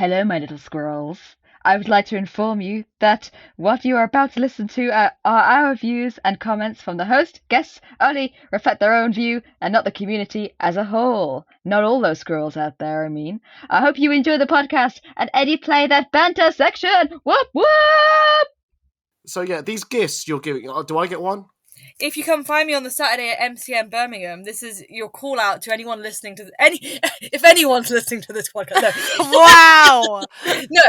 Hello, my little squirrels. I would like to inform you that what you are about to listen to are our views and comments from the host. Guests only reflect their own view and not the community as a whole. Not all those squirrels out there, I mean. I hope you enjoy the podcast and Eddie play that banter section. Whoop whoop! So yeah, these gifts you're giving, do I get one? If you come find me on the Saturday at MCM Birmingham, this is your call out to anyone listening to if anyone's listening to this podcast. No. Wow. No.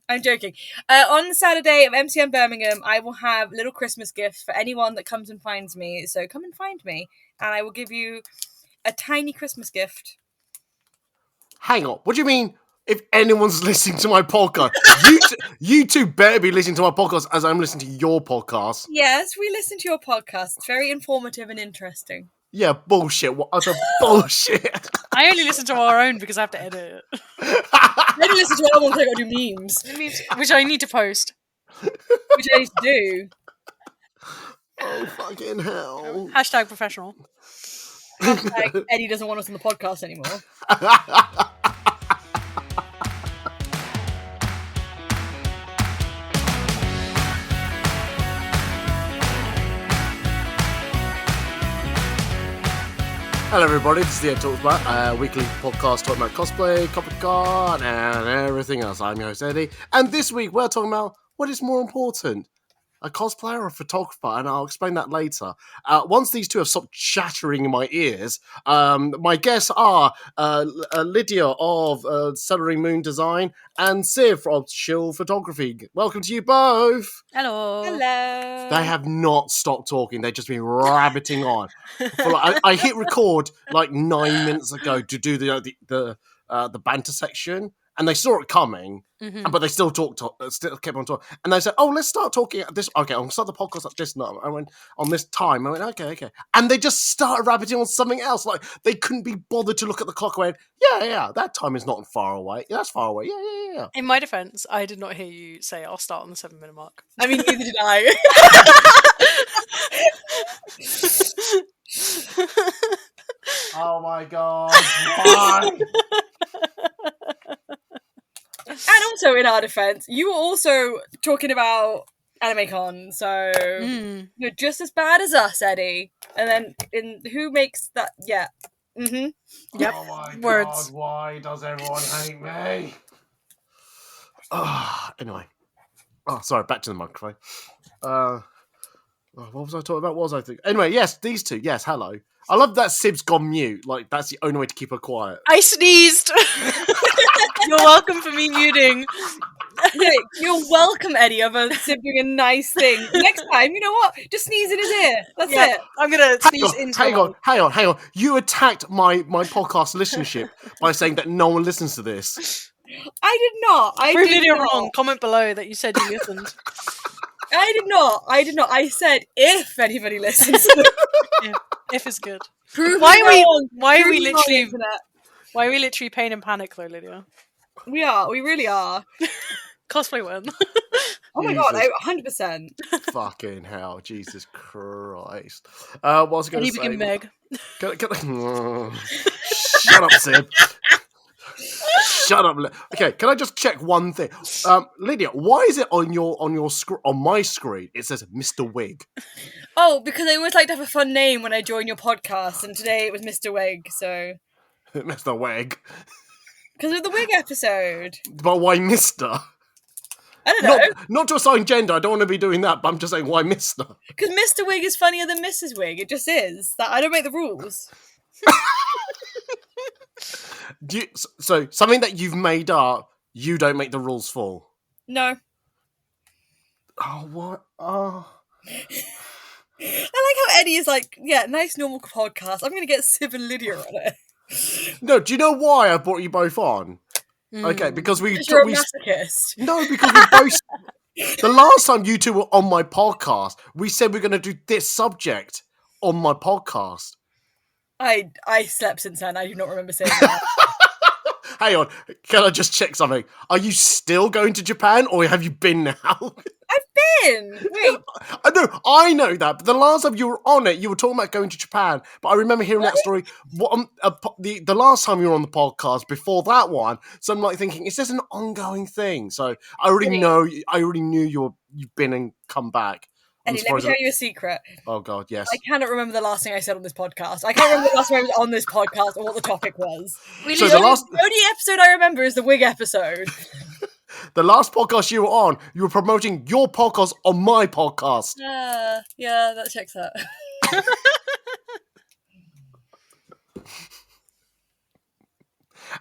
I'm joking. On Saturday of MCM Birmingham, I will have little Christmas gifts for anyone that comes and finds me. So come and find me, and I will give you a tiny Christmas gift. Hang on, what do you mean? If anyone's listening to my podcast, you two better be listening to my podcast as I'm listening to your podcast. Yes, we listen to your podcast. It's very informative and interesting. Yeah, bullshit. What other bullshit? I only listen to our own because I have to edit it. I don't listen to anyone because I got to do memes. Which I need to post. Which I need to do. Oh, fucking hell. Hashtag professional. Hashtag Eddie doesn't want us on the podcast anymore. Hello everybody, this is the Ed Talks About, a weekly podcast talking about cosplay, Comic-Con, and everything else. I'm your host Eddie, and this week we're talking about what is more important, a cosplayer or a photographer, and I'll explain that later. Once these two have stopped chattering in my ears, my guests are Lydia of Celery Moon Design and Siv of Chill Photography. Welcome to you both! Hello. Hello. They have not stopped talking. They've just been rabbiting on. I hit record like 9 minutes ago to do the banter section, and they saw it coming, but they still still kept on talking. And they said, "Oh, let's start talking at this. Okay, I'll start the podcast at this night." I went on this time. I went, "Okay," and they just started rabbiting on something else. Like they couldn't be bothered to look at the clock. And went, "Yeah, that time is not far away. Yeah, that's far away. Yeah." In my defense, I did not hear you say I'll start on the 7-minute mark. I mean, neither did I. Oh my god! Why? And also, in our defense, you were also talking about AnimeCon, so you're just as bad as us, Eddie. And then, who makes that? Yeah. Yep. Oh my Words. god! Why does everyone hate me? Anyway. Oh, sorry. Back to the microphone. What was I talking about? What was I thinking? Anyway, yes, these two. Yes, hello. I love that Sib's gone mute. Like, that's the only way to keep her quiet. I sneezed. You're welcome for me muting. You're welcome, Eddie, of Sib doing a nice thing. Next time, you know what? Just sneeze in his ear. That's it. I'm going to sneeze into Hang on. You attacked my podcast listenership by saying that no one listens to this. I did not. Prove Lydia wrong. Comment below that you said you listened. I did not. I said if anybody listens. If it's good. Why are we literally pain and panic though, Lydia? We are. We really are. Cosplay win. Oh my god, 100%. Fucking hell, Jesus Christ. What was I going to say? Begin Meg. Shut up, Sib. Shut up. Okay, can I just check one thing? Lydia, why is it on my screen it says Mr. Wig? Oh, because I always like to have a fun name when I join your podcast, and today it was Mr. Wig, so... Mr. Wig? Because of the Wig episode. But why Mr.? I don't know. Not to assign gender, I don't want to be doing that, but I'm just saying, why Mr.? Because Mr. Wig is funnier than Mrs. Wig, it just is. I don't make the rules. So, something that you've made up, you don't make the rules for? No. Oh, what? Oh... I like how Eddie is like, yeah, nice normal podcast. I'm going to get Sib and Lydia on it. No, do you know why I brought you both on? Okay, because you're a masochist. No, because we both... The last time you two were on my podcast, we said we're going to do this subject on my podcast. I slept since then. I do not remember saying that. Hang on, can I just check something? Are you still going to Japan, or have you been now? I've in. Wait, I know that, but the last time you were on it, you were talking about going to Japan. But I remember hearing that story. The last time you were on the podcast before that one, so I'm like thinking, is this an ongoing thing? So I already knew you've been and come back. Eddie, let me tell you a secret. Oh God, yes. I cannot remember the last thing I said on this podcast. I can't remember the last time I was on this podcast or what the topic was. So the only episode I remember is the wig episode. The last podcast you were on, you were promoting your podcast on my podcast. Yeah, that checks out.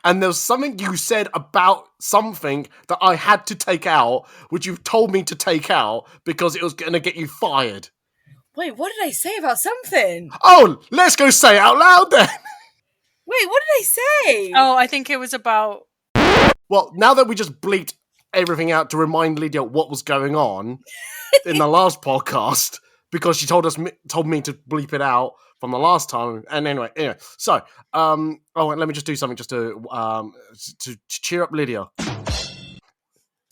And there was something you said about something that I had to take out, which you told me to take out because it was going to get you fired. Wait, what did I say about something? Oh, let's go say it out loud then. Wait, what did I say? Oh, I think it was about... Well, now that we just bleeped everything out to remind Lydia what was going on in the last podcast, because she told me to bleep it out from the last time. And anyway, so let me just do something just to cheer up Lydia.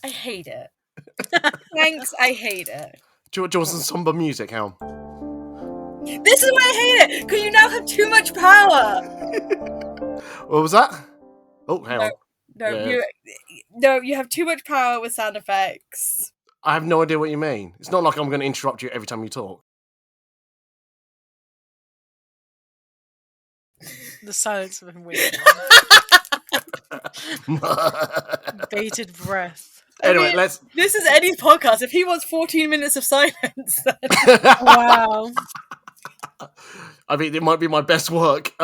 I hate it. Thanks, I hate it. Do you want some somber music, Hal? This is why I hate it, because you now have too much power. What was that? Oh, hang on. No, you have too much power with sound effects. I have no idea what you mean. It's not like I'm going to interrupt you every time you talk. The silence of him waiting. Bated breath. Anyway, This is Eddie's podcast. If he wants 14 minutes of silence, then... Wow. I mean, it might be my best work.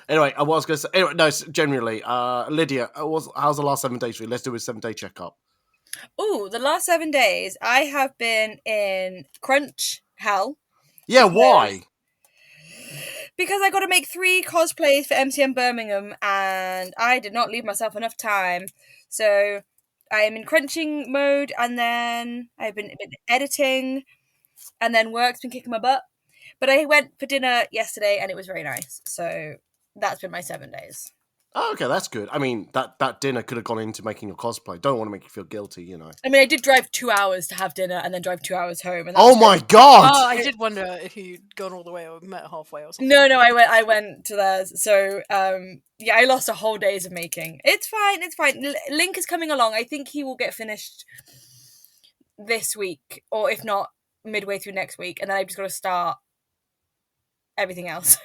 Anyway, I was going to say... Anyway, no, generally, Lydia, how's the last 7 days for you? Let's do a 7-day checkup. Ooh, the last 7 days, I have been in crunch hell. Yeah, why? Because I got to make 3 cosplays for MCM Birmingham, and I did not leave myself enough time. So I am in crunching mode, and then I've been editing, and then work's been kicking my butt. But I went for dinner yesterday, and it was very nice. So that's been my 7 days. Oh, okay, that's good. I mean, that dinner could have gone into making your cosplay. Don't want to make you feel guilty, you know. I mean, I did drive 2 hours to have dinner and then drive 2 hours home. And oh my god! Oh, I did wonder if you'd gone all the way or met halfway or something. No, I went to theirs. So, yeah, I lost a whole days of making. It's fine. Link is coming along. I think he will get finished this week, or if not, midway through next week. And then I've just got to start everything else.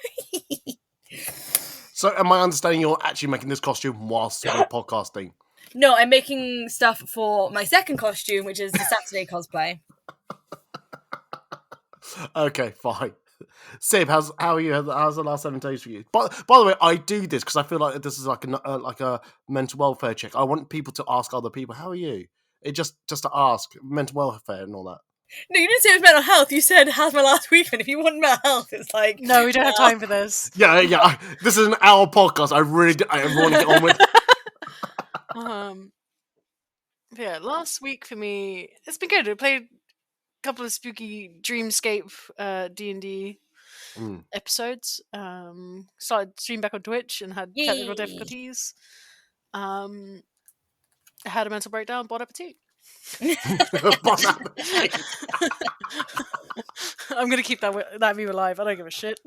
So, am I understanding you're actually making this costume whilst you're podcasting? No, I'm making stuff for my second costume, which is the Saturday cosplay. Okay, fine. Sib, how are you? How's the last 7 days for you? By the way, I do this because I feel like this is like a mental welfare check. I want people to ask other people, "How are you?" It just to ask mental welfare and all that. No, you didn't say it was mental health. You said, how's my last week been? If you want mental health, it's like... No, we don't have time for this. Yeah. This is an hour podcast. I want to get on with. Yeah, last week for me, it's been good. I played a couple of spooky Dreamscape D&D episodes. Started streaming back on Twitch and had technical difficulties. I had a mental breakdown. Bon appetit. I'm gonna keep that view alive. I don't give a shit.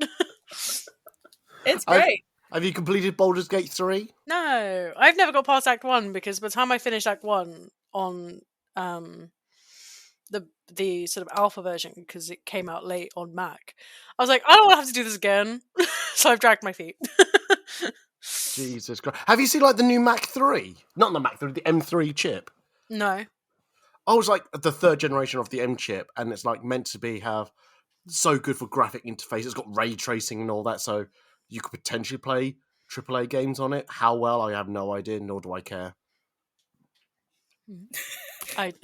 It's great. Have you completed Baldur's Gate 3? No, I've never got past Act 1 because by the time I finished Act 1 on the sort of alpha version, because it came out late on Mac, I was like, I don't want to have to do this again. So I've dragged my feet. Jesus Christ. Have you seen like the new Mac 3? Not the Mac 3, the M3 chip. No. I was like the 3rd generation of the M chip, and it's like meant to have so good for graphic interface. It's got ray tracing and all that, so you could potentially play AAA games on it. How well, I have no idea, nor do I care.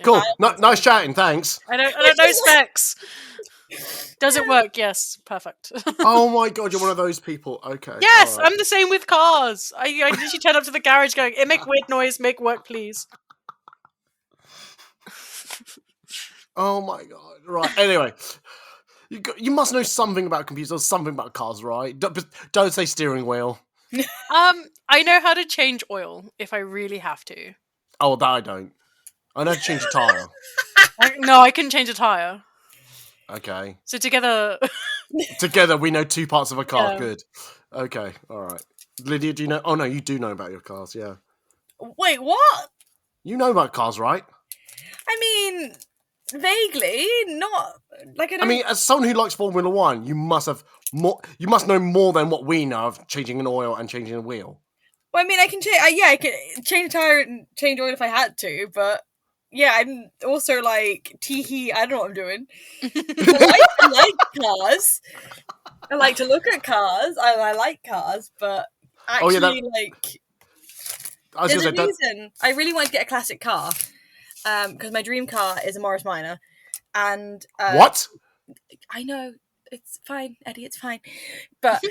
Cool. Nice chatting, thanks. I don't know specs. Does it work? Yes. Perfect. Oh my god, you're one of those people. Okay. Yes, right. I'm the same with cars. I literally turn up to the garage going, it make weird noise, make work, please. Oh my god. Right. Anyway, you must know something about computers or something about cars, right? Don't say steering wheel. I know how to change oil if I really have to. Oh, that I don't. I know how to change a tyre. No, I couldn't change a tyre. Okay. So together... Together, we know 2 parts of a car. Yeah. Good. Okay, all right. Lydia, do you know? Oh, no, you do know about your cars, yeah. Wait, what? You know about cars, right? I mean, vaguely, not like I don't. I mean, as someone who likes Formula One, you must have more. You must know more than what we know of changing an oil and changing a wheel. Well, I mean, I can change. I can change a tire and change oil if I had to, but yeah, I'm also like teehee. I don't know what I'm doing. I like cars. I like to look at cars. I like cars, but actually, Oh, yeah, like, I was there's a going to say, reason. I really want to get a classic car, because my dream car is a Morris Minor, and what? I know it's fine, Eddie. It's fine, but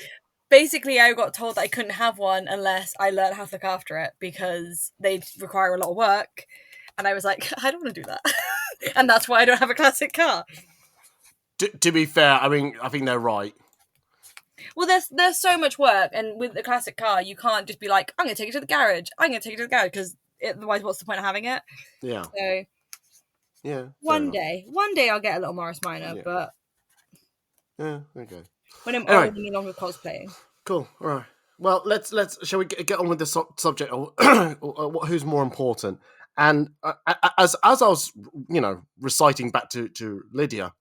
basically, I got told that I couldn't have one unless I learned how to look after it because they require a lot of work, and I was like, I don't want to do that, and that's why I don't have a classic car. To be fair, I mean, I think they're right. Well, there's so much work, and with the classic car, you can't just be like, I'm going to take it to the garage. I'm going to take it to the garage because otherwise, what's the point of having it? Yeah. So Yeah. one day I'll get a little Morris Minor, Yeah. but Yeah. Okay. when I'm Anyway. old and no longer cosplaying. Cool. All right. Well, let's shall we get on with the subject of who's more important? And as I was, reciting back to Lydia,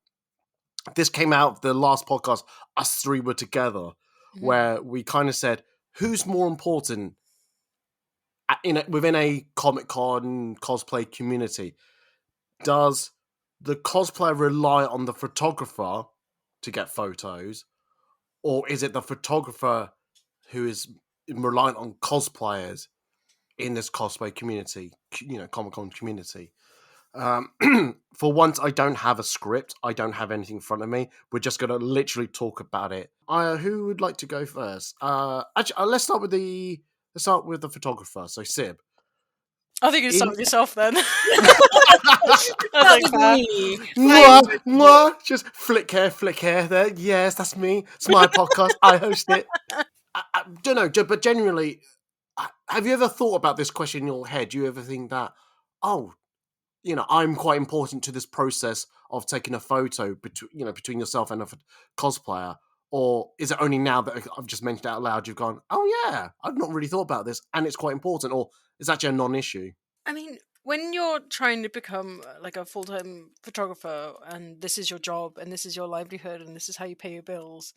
this came out of the last podcast. Us three were together, where we kind of said who's more important within a Comic-Con cosplay community. Does the cosplayer rely on the photographer to get photos, or is it the photographer who is reliant on cosplayers in this cosplay community, Comic-Con community? For once, I don't have a script. I don't have anything in front of me. We're just going to literally talk about it. Who would like to go first? Actually, let's start with the photographer. So, Sib. I think you start with yourself then. That was me. Mwah. Just flick hair there. Yes, that's me. It's my podcast. I host it. I don't know, but generally, have you ever thought about this question in your head? Do you ever think that, I'm quite important to this process of taking a photo between yourself and a cosplayer? Or is it only now that I've just mentioned it out loud, you've gone, oh yeah, I've not really thought about this and it's quite important, or it's actually a non-issue? I mean, when you're trying to become like a full-time photographer and this is your job and this is your livelihood and this is how you pay your bills,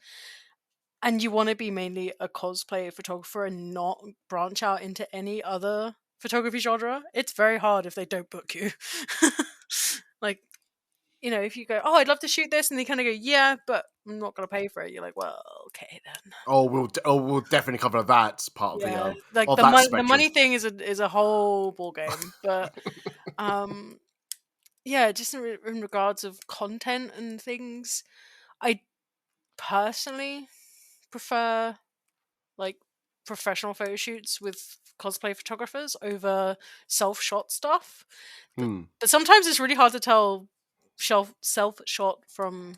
and you want to be mainly a cosplay photographer and not branch out into any other photography genre, it's very hard if they don't book you. Like, if you go, oh, I'd love to shoot this, and they kind of go, yeah, but I'm not going to pay for it. You're like, well, okay then. Oh, we'll definitely cover that part of the like of the money thing is a whole ball game, but yeah, just in regards of content and things, I personally prefer like professional photo shoots with cosplay photographers over self-shot stuff. But sometimes it's really hard to tell self-shot from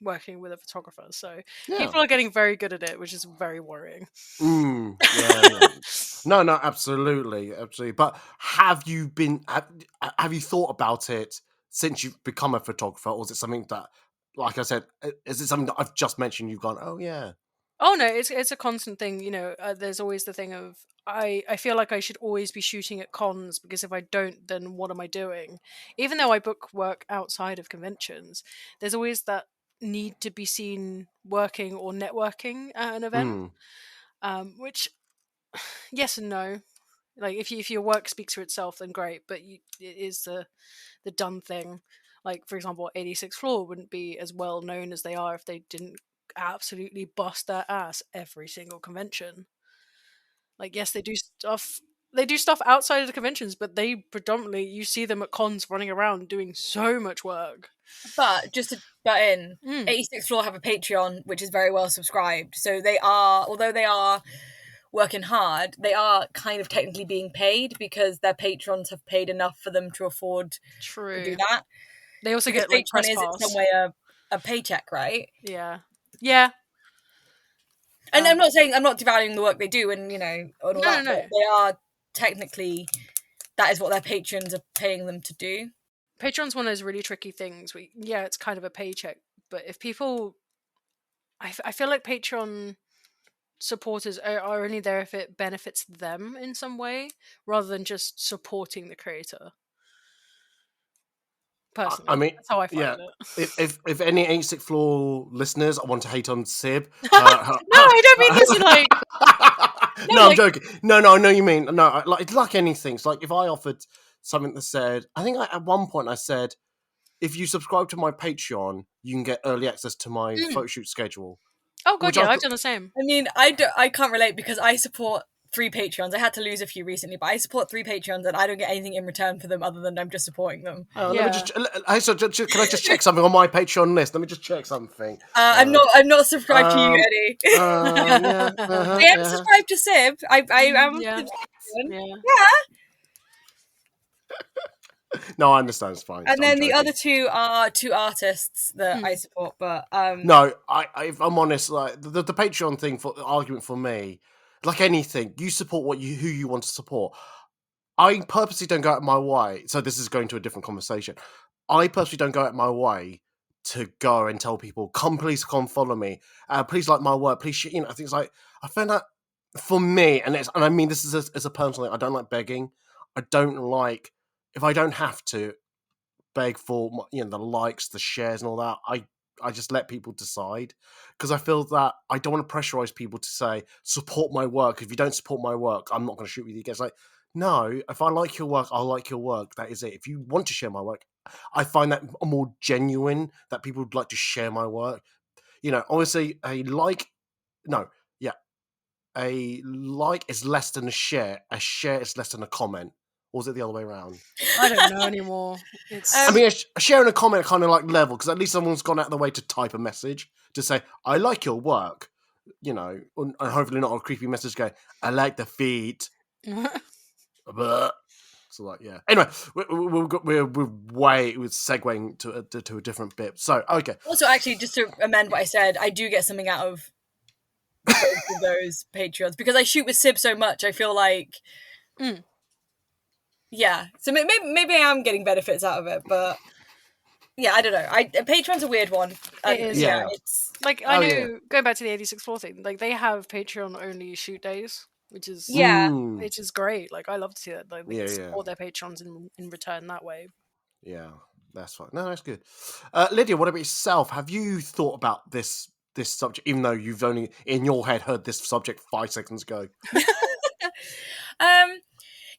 working with a photographer. So people are getting very good at it, which is very worrying. Yeah. No, absolutely. But have you thought about it since you've become a photographer, or is it something that, like I said, is it something that I've just mentioned? You've gone, oh yeah. Oh no, it's a constant thing. There's always the thing of I feel like I should always be shooting at cons, because if I don't, then what am I doing? Even though I book work outside of conventions, there's always that need to be seen working or networking at an event. Which, yes and no. Like if your work speaks for itself, then great. But it is the done thing. Like, for example, 86th Floor wouldn't be as well known as they are if they didn't absolutely bust their ass every single convention. Like, yes, they do stuff outside of the conventions, but they predominantly, you see them at cons running around doing so much work. But just to butt in, 86th Floor have a Patreon which is very well subscribed, so they are, although they are working hard, they are kind of technically being paid because their patrons have paid enough for them to afford to do that. They also because get like press Patreon is pass. in some way a paycheck, right? Yeah. And I'm not devaluing the work they do, and and all that. No. But they are technically, that is what their patrons are paying them to do. Patreon's one of those really tricky things. It's kind of a paycheck, but if people, I feel like Patreon supporters are only there if it benefits them in some way, rather than just supporting the creator. Personally, I mean, that's how I find it. it. If any 86th Floor listeners want to hate on Sib, No, I don't mean this in like. No, I'm joking. No, I know you mean. No, it's like anything. It's like if I offered something that said, I think at one point I said, if you subscribe to my Patreon, you can get early access to my photo shoot schedule. Oh god, yeah, I've done the same. I mean, I can't relate because I support 3 Patreons. I had to lose a few recently, but I support 3 Patreons and I don't get anything in return for them other than I'm just supporting them. Let me just. Can I just check something on my Patreon list? Let me just check something. I'm not subscribed to you, Eddie. I am subscribed to Sib. I am. Yeah. No, I understand. It's fine. And then the other 2 are 2 artists that I support, but no, if I'm honest, like the Patreon thing for the argument for me, like anything, you support who you want to support. I purposely don't go out of my way. So this is going to a different conversation. I purposely don't go out of my way to go and tell people, please come follow me. Please like my work. Please, things like I find that for me, and I mean this is as a personal thing. I don't like begging. I don't like if I don't have to beg for the likes, the shares, and all that. I just let people decide because I feel that I don't want to pressurize people to say support my work. If you don't support my work, I'm not going to shoot with you guys. Like, no, if I like your work, I'll like your work. That is it. If you want to share my work, I find that more genuine that people would like to share my work. Obviously, a like is less than a share. A share is less than a comment. Or was it the other way around? I don't know anymore. It's. I mean, a share and a comment are kind of like level because at least someone's gone out of the way to type a message to say, I like your work, and hopefully not a creepy message going, I like the feet. So like, yeah. Anyway, we're segueing to a different bit. So, okay. Also, actually, just to amend what I said, I do get something out of both of those Patreons because I shoot with Sib so much. I feel like, yeah. So maybe I am getting benefits out of it, but yeah, I don't know. Patreon's a weird one. It is. Yeah. It's like I know. Going back to the 86 floor thing, like they have Patreon only shoot days. Which is which is great. Like I love to see that. Like they support their patrons in return that way. Yeah, that's fine. No, that's good. Lydia, what about yourself? Have you thought about this subject, even though you've only in your head heard this subject 5 seconds ago?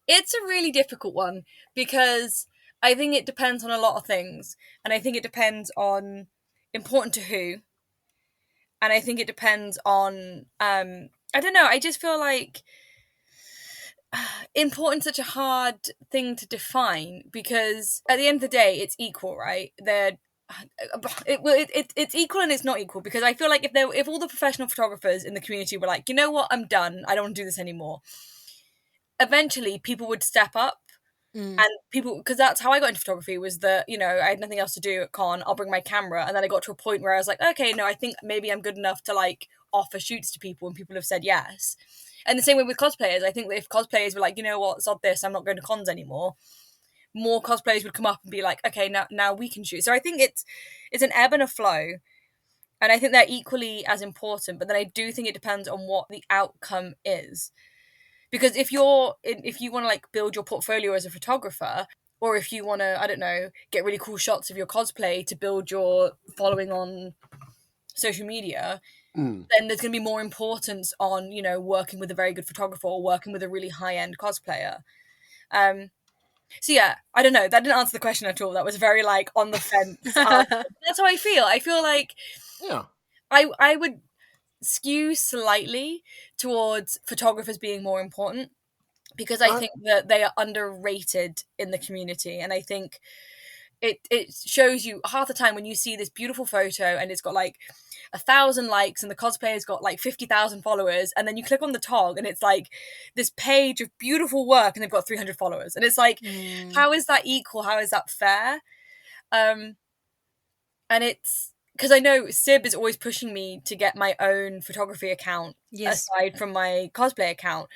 It's a really difficult one because I think it depends on a lot of things, and I think it depends on important to who, and I think it depends on I don't know. I just feel like important such a hard thing to define because at the end of the day, it's equal, right? It's equal and it's not equal because I feel like if all the professional photographers in the community were like, you know what, I'm done. I don't want to do this anymore. Eventually, people would step up. And people, because that's how I got into photography, was that, I had nothing else to do at con, I'll bring my camera, and then I got to a point where I was like, okay, no, I think maybe I'm good enough to like offer shoots to people, and people have said yes. And the same way with cosplayers, I think that if cosplayers were like, you know what, sod this, I'm not going to cons anymore, more cosplayers would come up and be like, okay, now we can shoot. So I think it's an ebb and a flow, and I think they're equally as important, but then I do think it depends on what the outcome is. Because if you want to like build your portfolio as a photographer, or if you want to, I don't know, get really cool shots of your cosplay to build your following on social media, then there's going to be more importance on, working with a very good photographer or working with a really high-end cosplayer. So yeah, I don't know. That didn't answer the question at all. That was very like on the fence. That's how I feel. I feel like I would skew slightly towards photographers being more important because I think that they are underrated in the community, and I think it shows you half the time when you see this beautiful photo and it's got like 1,000 likes and the cosplayer's got like 50,000 followers, and then you click on the tog and it's like this page of beautiful work and they've got 300 followers, and it's like how is that equal? How is that fair? And because I know Sib is always pushing me to get my own photography account aside from my cosplay account.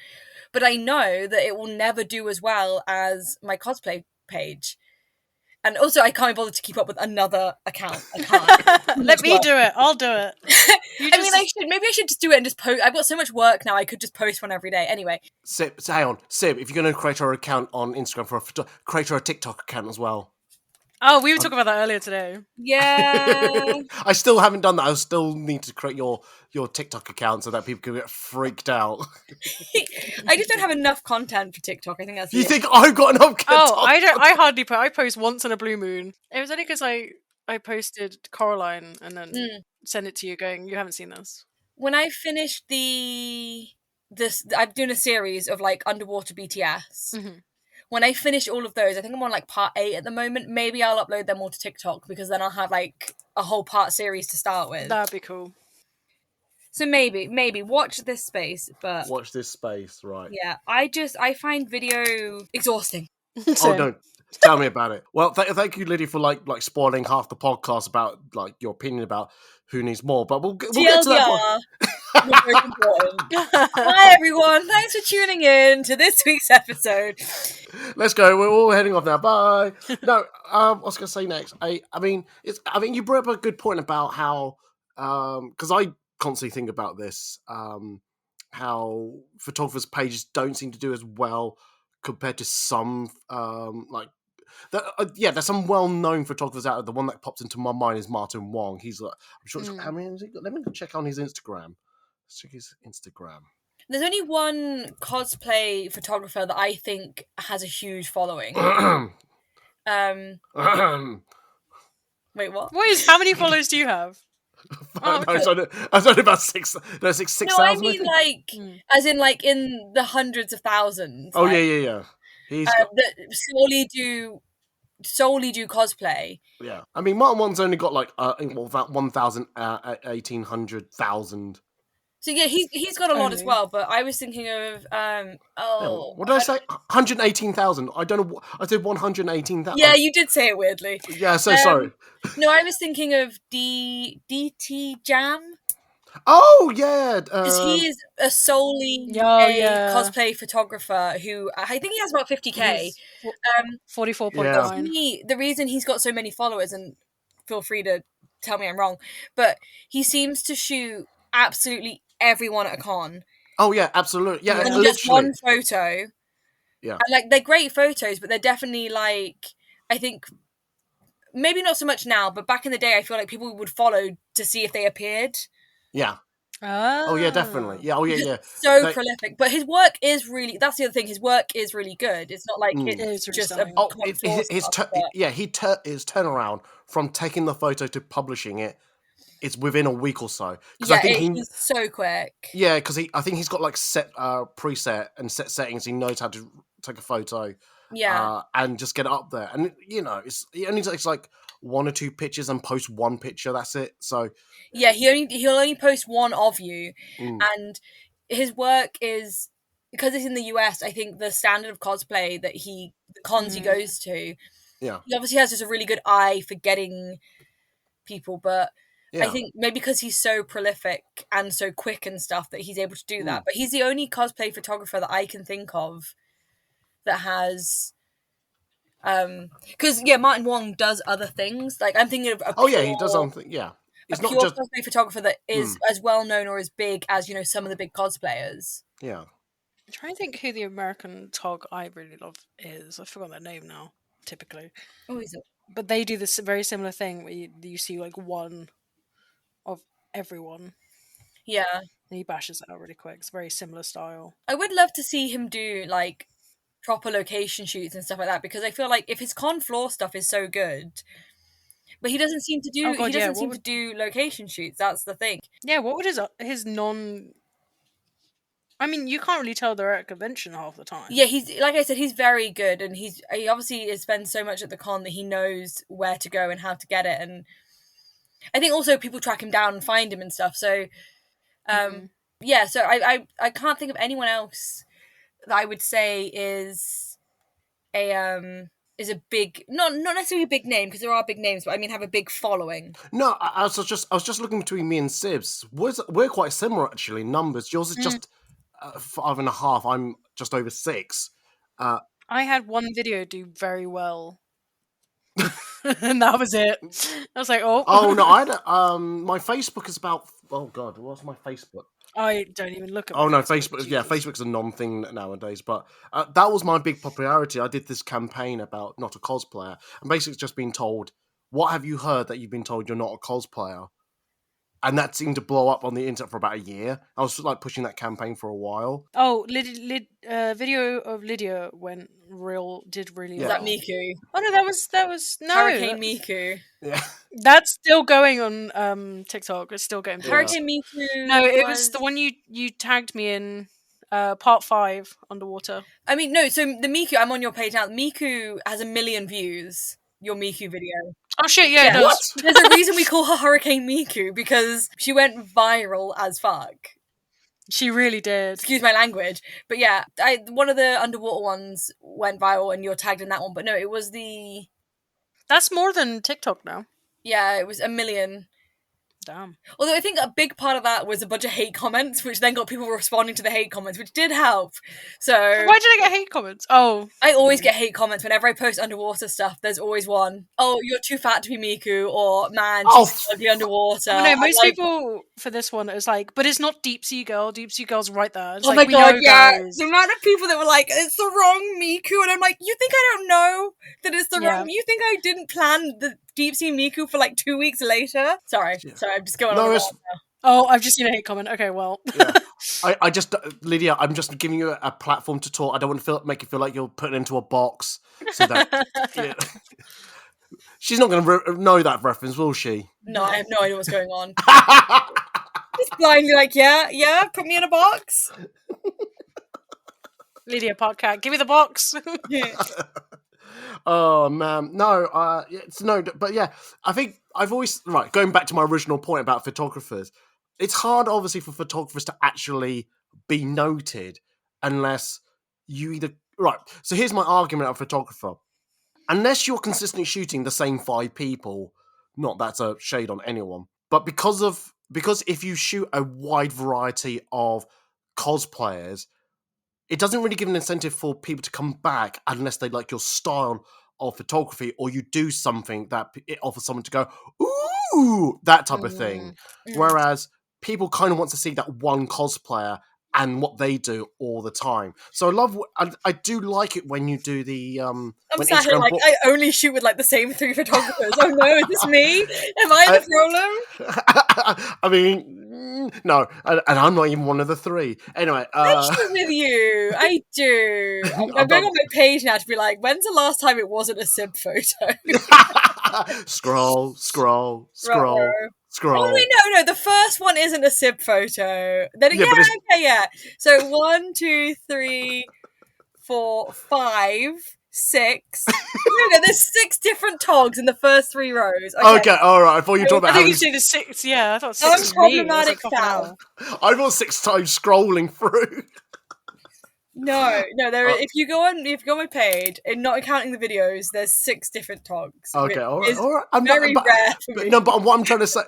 But I know that it will never do as well as my cosplay page. And also, I can't be bothered to keep up with another account. I can't. Let me do it. I'll do it. I mean, maybe I should just do it and just post. I've got so much work now. I could just post one every day. Anyway, Sib, hang on, Sib. If you're going to create her account on Instagram create her a TikTok account as well. Oh, we were talking about that earlier today. yeah. I still haven't done that. I still need to create your TikTok account so that people can get freaked out. I just don't have enough content for TikTok. I think that's. You think I've got enough content? Oh, I don't. I hardly post. I post once in a blue moon. It was only because I posted Coraline and then sent it to you, going, "You haven't seen this." When I finished I'm doing a series of like underwater BTS. Mm-hmm. When I finish all of those, I think I'm on like part 8 at the moment. Maybe I'll upload them all to TikTok because then I'll have like a whole part series to start with. That'd be cool. So maybe watch this space, but Watch this space, right? yeah, I find video exhausting. Oh, don't tell me about it. Well, thank you, Lydia, for like spoiling half the podcast about like your opinion about who needs more. But we'll get to that point. Hi everyone, thanks for tuning in to this week's episode. Let's go. We're all heading off now. Bye. No, I was going to say next. I mean, you brought up a good point about how, because I constantly think about this, how photographers' pages don't seem to do as well compared to some, there's some well-known photographers out there. The one that pops into my mind is Martin Wong. He's like, I'm sure. How many has he got? Let me check on his Instagram. Let's check his Instagram. There's only one cosplay photographer that I think has a huge following. Wait, what? How many followers do you have? I was only about 6,000. No, I mean like, as in like in the hundreds of thousands. Oh, like, yeah. He's that solely do cosplay. Yeah, I mean, Martin Wong's only got like about 1,000, 1,800,000. So yeah, he's got a lot as well. But I was thinking of what did I say? 118,000. I don't know. I said 118,000. Yeah, you did say it weirdly. Yeah, so sorry. No, I was thinking of DT Jam. Oh yeah, because he is a solely cosplay photographer who I think he has about 50k. 44.9. Me, the reason he's got so many followers, and feel free to tell me I'm wrong, but he seems to shoot absolutely everyone at a con. Oh yeah, absolutely. Yeah, and just one photo. Yeah, and like they're great photos, but they're definitely like, I think maybe not so much now, but back in the day, I feel like people would follow to see if they appeared. Yeah. Oh yeah, definitely. Yeah. Oh yeah. So prolific, but his work is really. That's the other thing. His work is really good. It's not like it's just his turnaround from taking the photo to publishing it. It's within a week or so. Yeah, I think he's so quick. Yeah, because I think he's got like set preset and set settings. He knows how to take a photo. Yeah, and just get it up there. And he only takes like 1 or 2 pictures and post 1 picture. That's it. So yeah, he'll only post one of you, and his work is, because it's in the US. I think the standard of cosplay that the cons he goes to, he obviously has just a really good eye for getting people, but. I think maybe because he's so prolific and so quick and stuff that he's able to do that. But he's the only cosplay photographer that I can think of that has, because Martin Wong does other things. Like I'm thinking of he does something. Yeah, it's not just cosplay photographer that is as well known or as big as some of the big cosplayers. Yeah, I'm trying to think who the American tog I really love is. I forgot their name now. Typically, is it? But they do this very similar thing where you see like one of everyone. Yeah. And he bashes it out really quick. It's a very similar style. I would love to see him do like proper location shoots and stuff like that, because I feel like if his con floor stuff is so good, but he doesn't seem to do to do location shoots. That's the thing. Yeah, what would his non? I mean, you can't really tell they're at a convention half the time. Yeah, he's like I said, he's very good, and he obviously spends so much at the con that he knows where to go and how to get it, and I think also people track him down and find him and stuff. So, so I can't think of anyone else that I would say is a is a big, not necessarily a big name, because there are big names, but I mean have a big following. No, I was just looking between me and Sibs. We're quite similar actually in numbers. Yours is just 5.5. I'm just over 6. I had one video do very well. And that was it. I was like, Oh no, I had my Facebook is about. Oh god, what's my Facebook? I don't even look at. Oh no, Facebook. Facebook. Yeah, Facebook's a non-thing nowadays. But that was my big popularity. I did this campaign about not a cosplayer, and basically just being told, "What have you heard that you've been told you're not a cosplayer?" And that seemed to blow up on the internet for about a year. I was like pushing that campaign for a while. Oh, video of Lydia did really Was well. that Miku? Oh no, that was no Hurricane Miku. Yeah. That's still going on TikTok. It's still getting views. Hurricane Miku. No, it was the one you tagged me in, part 5, underwater. I mean, no. So the Miku, I'm on your page now. Miku has 1 million views. Your Miku video. Oh shit! Yeah, it does. What? There's a reason we call her Hurricane Miku, because she went viral as fuck. She really did. Excuse my language, but yeah, one of the underwater ones went viral, and you're tagged in that one. But no, it was the. That's more than TikTok now. Yeah, it was 1 million. Damn. Although I think a big part of that was a bunch of hate comments, which then got people responding to the hate comments, which did help. So why did I get hate comments? Oh, I always get hate comments whenever I post underwater stuff. There's always one. Oh, you're too fat to be Miku, or man, she's ugly underwater. No, most people for this one is like, but it's not Deep Sea Girl. Deep Sea Girl's right there. It's oh like, my god, yeah. Guys. The amount of people that were like, it's the wrong Miku, and I'm like, you think I don't know that it's the wrong? You think I didn't plan the Deep Sea Miku for like 2 weeks later? Sorry, I'm just going on. Oh, I've just seen a hate comment. Okay, well. Yeah. I just, Lydia, I'm just giving you a platform to talk. I don't want to make you feel like you're put into a box. So that she's not going to know that reference, will she? No, I have no idea what's going on. Just blindly like, yeah, put me in a box. Lydia Podcast, give me the box. Oh man, no, it's no, but yeah, I think I've always going back to my original point about photographers. It's hard, obviously, for photographers to actually be noted unless you either So here's my argument of a photographer: unless you're consistently shooting the same 5 people, not that's a shade on anyone, but because if you shoot a wide variety of cosplayers, it doesn't really give an incentive for people to come back unless they like your style of photography, or you do something that it offers someone to go, ooh, that type of thing. Whereas people kind of want to see that one cosplayer and what they do all the time. So I do like it when you do the I'm sat here like, I only shoot with like the same 3 photographers. Oh no, is this me? Am I the problem? I mean, no, and I'm not even one of the 3. Anyway, I shoot with you. I do. I'm going on my page now to be like, when's the last time it wasn't a Sib photo? Scroll. Oh wait, no, the first one isn't a Sib photo. Then yeah. So 1, 2, 3, 4, 5, 6. No, there's 6 different togs in the first 3 rows. Okay, all right. I thought you were talking about. I think you say the 6. Yeah, I thought 6 was problematic foul. I thought 6 times scrolling through. No. If you go on my page, and not counting the videos, there's 6 different togs. Okay, all right. I'm very rare for me. No, but what I'm trying to say,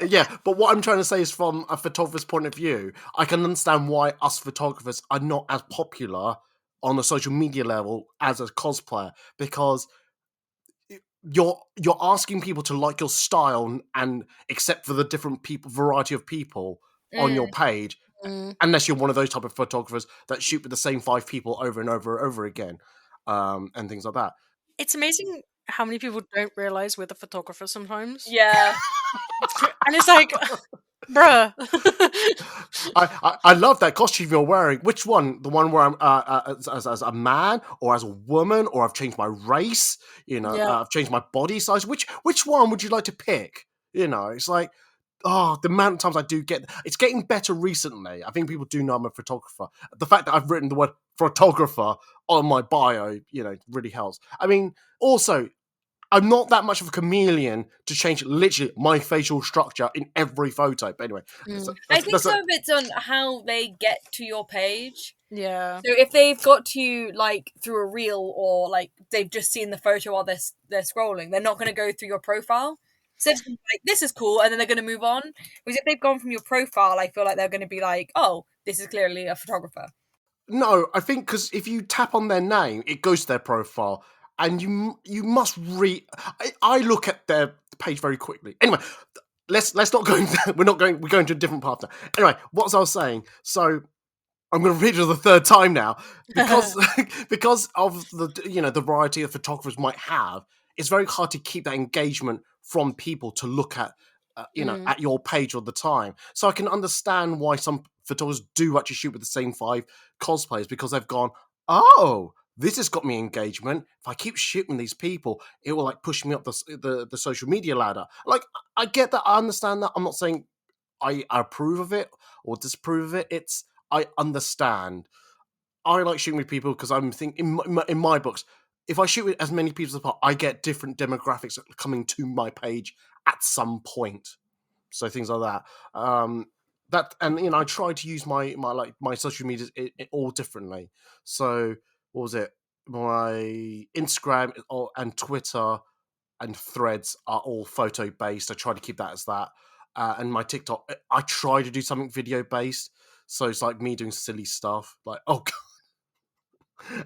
but what I'm trying to say is from a photographer's point of view, I can understand why us photographers are not as popular on a social media level as a cosplayer, because you're asking people to like your style and accept for the different variety of people on your page. Unless you're one of those type of photographers that shoot with the same 5 people over and over and over again, and things like that. It's amazing how many people don't realize we're the photographer sometimes. Yeah. And it's like, bruh. I love that costume you're wearing. Which one? The one where I'm as a man, or as a woman, or I've changed my race? I've changed my body size. Which one would you like to pick? It's like, the amount of times I do it's getting better recently. I think people do know I'm a photographer. The fact that I've written the word photographer on my bio, really helps. I mean, also, I'm not that much of a chameleon to change literally my facial structure in every photo. But anyway, I think some of it's on how they get to your page. Yeah. So if they've got to you like through a reel or like they've just seen the photo while they're scrolling, they're not going to go through your profile. So it's like, this is cool, and then they're going to move on. Because if they've gone from your profile, I feel like they're going to be like, oh, this is clearly a photographer. No, I think because if you tap on their name, it goes to their profile, and you must read. I look at their page very quickly. Anyway, let's not go. We're going to a different path now. Anyway, what was I was saying? So I'm going to read it the third time now because because of the variety of photographers might have. It's very hard to keep that engagement from people to look at. At your page all the time. So I can understand why some photographers do actually shoot with the same 5 cosplayers, because they've gone, oh, this has got me engagement. If I keep shooting these people, it will like push me up the social media ladder. Like, I get that. I understand that. I'm not saying I approve of it or disapprove of it. I understand. I like shooting with people because I'm thinking in my books, if I shoot with as many people as possible, I get different demographics coming to my page at some point. So things like that. I try to use my social media all differently. So what was it? My Instagram and Twitter and Threads are all photo based. I try to keep that as that. And my TikTok, I try to do something video based. So it's like me doing silly stuff. Like, oh God,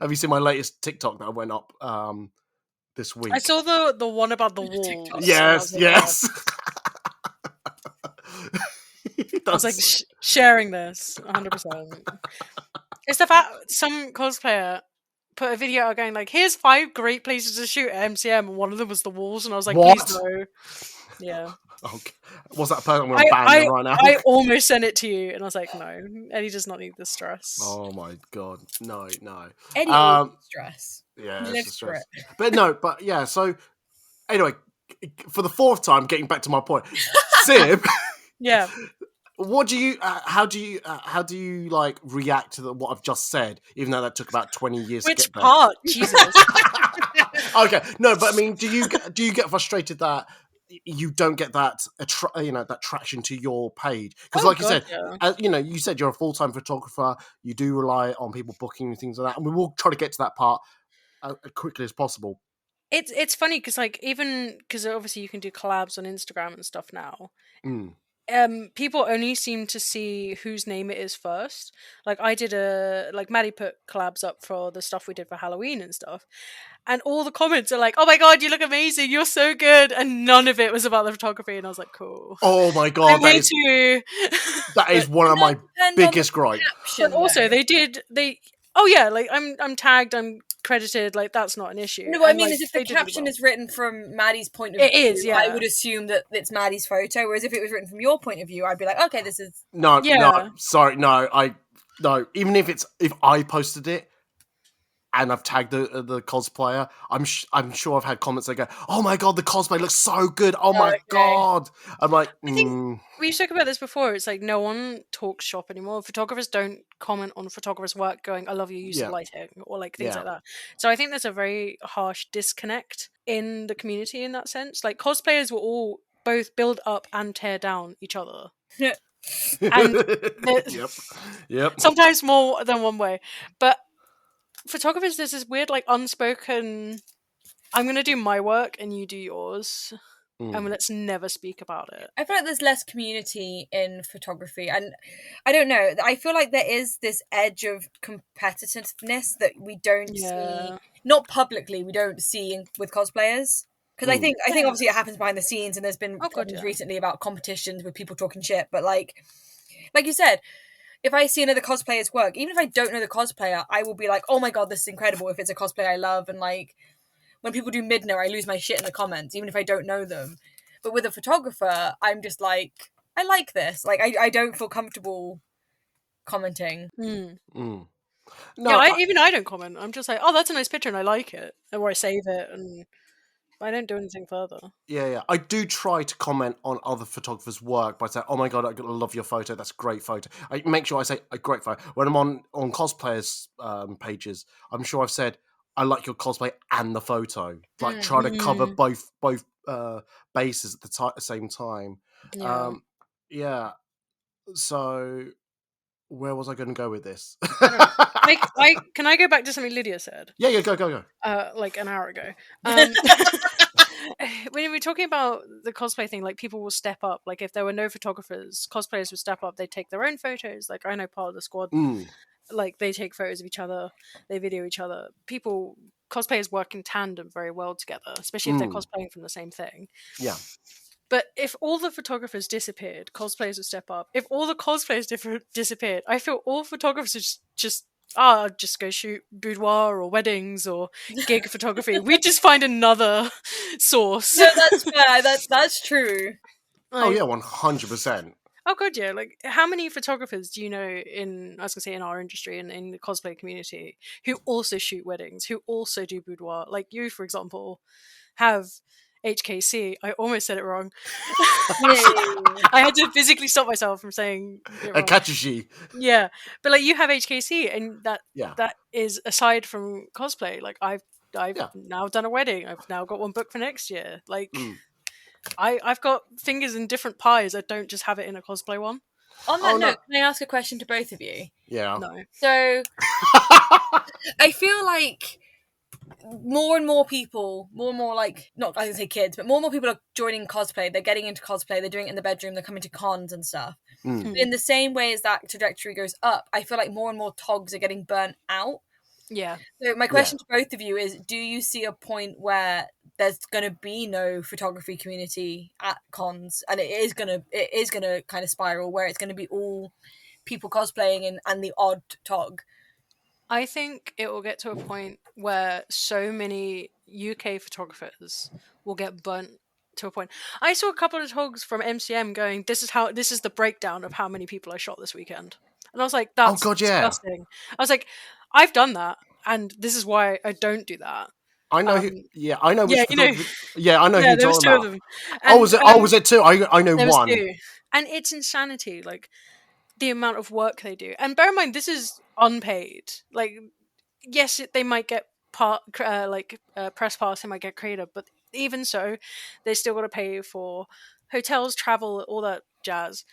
have you seen my latest TikTok that went up this week? I saw the one about the walls. TikTok. Yes. I was like sharing this 100%. It's the fact some cosplayer put a video out going like, here's 5 great places to shoot at MCM, and one of them was the walls, and I was like, what? please no. Yeah. Okay. What's that person? I'm going to ban them right now. I almost sent it to you, and I was like, no, Eddie does not need the stress. Oh my God. No. Eddie stress. Yeah, He it's lives a for stress. it. But yeah, so anyway, for the 4th time, getting back to my point, Sib, Yeah. what do you? How do you like react to what I've just said? Even though that took about 20 years to Which get there. part? Jesus. Okay, no, but I mean, do you get frustrated that you don't get that that traction to your page? Because, like you said, you said you're a full-time photographer. You do rely on people booking and things like that, and we will try to get to that part as quickly as possible. It's funny because because obviously you can do collabs on Instagram and stuff now. People only seem to see whose name it is first. Like I did Maddie put collabs up for the stuff we did for Halloween and stuff, and all the comments are like, "Oh my God, you look amazing! You're so good!" And none of it was about the photography, and I was like, "Cool." Oh my God, that is one of my biggest gripes. But also, oh yeah, like I'm tagged, I'm credited, like that's not an issue. No, what I mean is if the caption is written from Maddie's point of view, it is, yeah. I would assume that it's Maddie's photo, whereas if it was written from your point of view, I'd be like, okay, this is... No, sorry, no, even if I posted it and I've tagged the cosplayer, I'm sure I've had comments that go, "Oh my God, the cosplay looks so good! Oh my God!" I'm like, I think we've spoken about this before. It's like no one talks shop anymore. Photographers don't comment on photographers' work, going, "I love your use of lighting," or like things like that. So I think there's a very harsh disconnect in the community in that sense. Like cosplayers will all both build up and tear down each other. And yep. Sometimes more than one way, but photographers, there's this weird like unspoken, I'm gonna do my work and you do yours, and let's never speak about it. I feel like there's less community in photography, and I don't know, I feel like there is this edge of competitiveness that we don't see, not publicly, we don't see with cosplayers. Because I think obviously it happens behind the scenes, and there's been problems recently about competitions with people talking shit, but like you said, if I see another cosplayer's work, even if I don't know the cosplayer, I will be like, oh my God, this is incredible if it's a cosplayer I love. And like, when people do Midna, I lose my shit in the comments, even if I don't know them. But with a photographer, I'm just like, I like this. Like, I don't feel comfortable commenting. No, even I don't comment. I'm just like, oh, that's a nice picture and I like it. Or I save it and I don't do anything further. Yeah. I do try to comment on other photographers' work by saying, "Oh my God, I love your photo. That's a great photo." I make sure I say a great photo. When I'm on cosplayers' pages, I'm sure I've said, "I like your cosplay and the photo." Like try to cover both bases at the same time. Yeah. So where was I going to go with this? Can I go back to something Lydia said? Yeah, go. Like an hour ago. When we were talking about the cosplay thing, like people will step up. Like if there were no photographers, cosplayers would step up. They take their own photos. Like I know part of the squad, like they take photos of each other, they video each other. Cosplayers work in tandem very well together, especially if they're cosplaying from the same thing. Yeah. But if all the photographers disappeared, cosplayers would step up. If all the cosplayers disappeared, I feel all photographers just go shoot boudoir or weddings or gig photography. We just find another source. No, that's fair. That's true. Oh yeah, 100%. Oh god, yeah. Like, how many photographers do you know in our industry and in the cosplay community who also shoot weddings, who also do boudoir? Like you, for example, have HKC. I almost said it wrong. I had to physically stop myself from saying it wrong. Katsushi. Yeah, but like you have HKC, and that is aside from cosplay. Like I've now done a wedding. I've now got one booked for next year. Like I've got fingers in different pies. I don't just have it in a cosplay one. On that note, can I ask a question to both of you? Yeah. No. So I feel like more and more people, like, not I can say kids, but more and more people are joining cosplay. They're getting into cosplay. They're doing it in the bedroom. They're coming to cons and stuff. In the same way as that trajectory goes up, I feel like more and more togs are getting burnt out. Yeah. So my question to both of you is, do you see a point where there's going to be no photography community at cons, and it is going to kind of spiral, where it's going to be all people cosplaying and the odd tog? I think it will get to a point where so many UK photographers will get burnt to a point. I saw a couple of togs from MCM going, this is the breakdown of how many people I shot this weekend. And I was like, that's disgusting. I was like, I've done that, and this is why I don't do that. I know I know which I know who you're talking about. Them. And, was it two? I know one. Two. And it's insanity, like the amount of work they do. And bear in mind, this is unpaid. Like, yes, they might get press pass, they might get creator, but even so, they still got to pay for hotels, travel, all that jazz.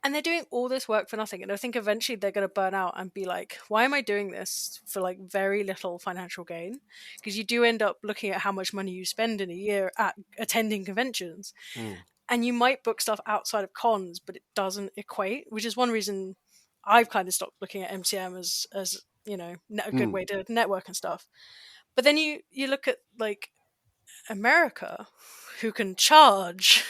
And they're doing all this work for nothing. And I think eventually they're going to burn out and be like, why am I doing this for like very little financial gain? Because you do end up looking at how much money you spend in a year at attending conventions. And you might book stuff outside of cons, but it doesn't equate, which is one reason I've kind of stopped looking at MCM as you know, a good way to network and stuff. But then you look at like America, who can charge.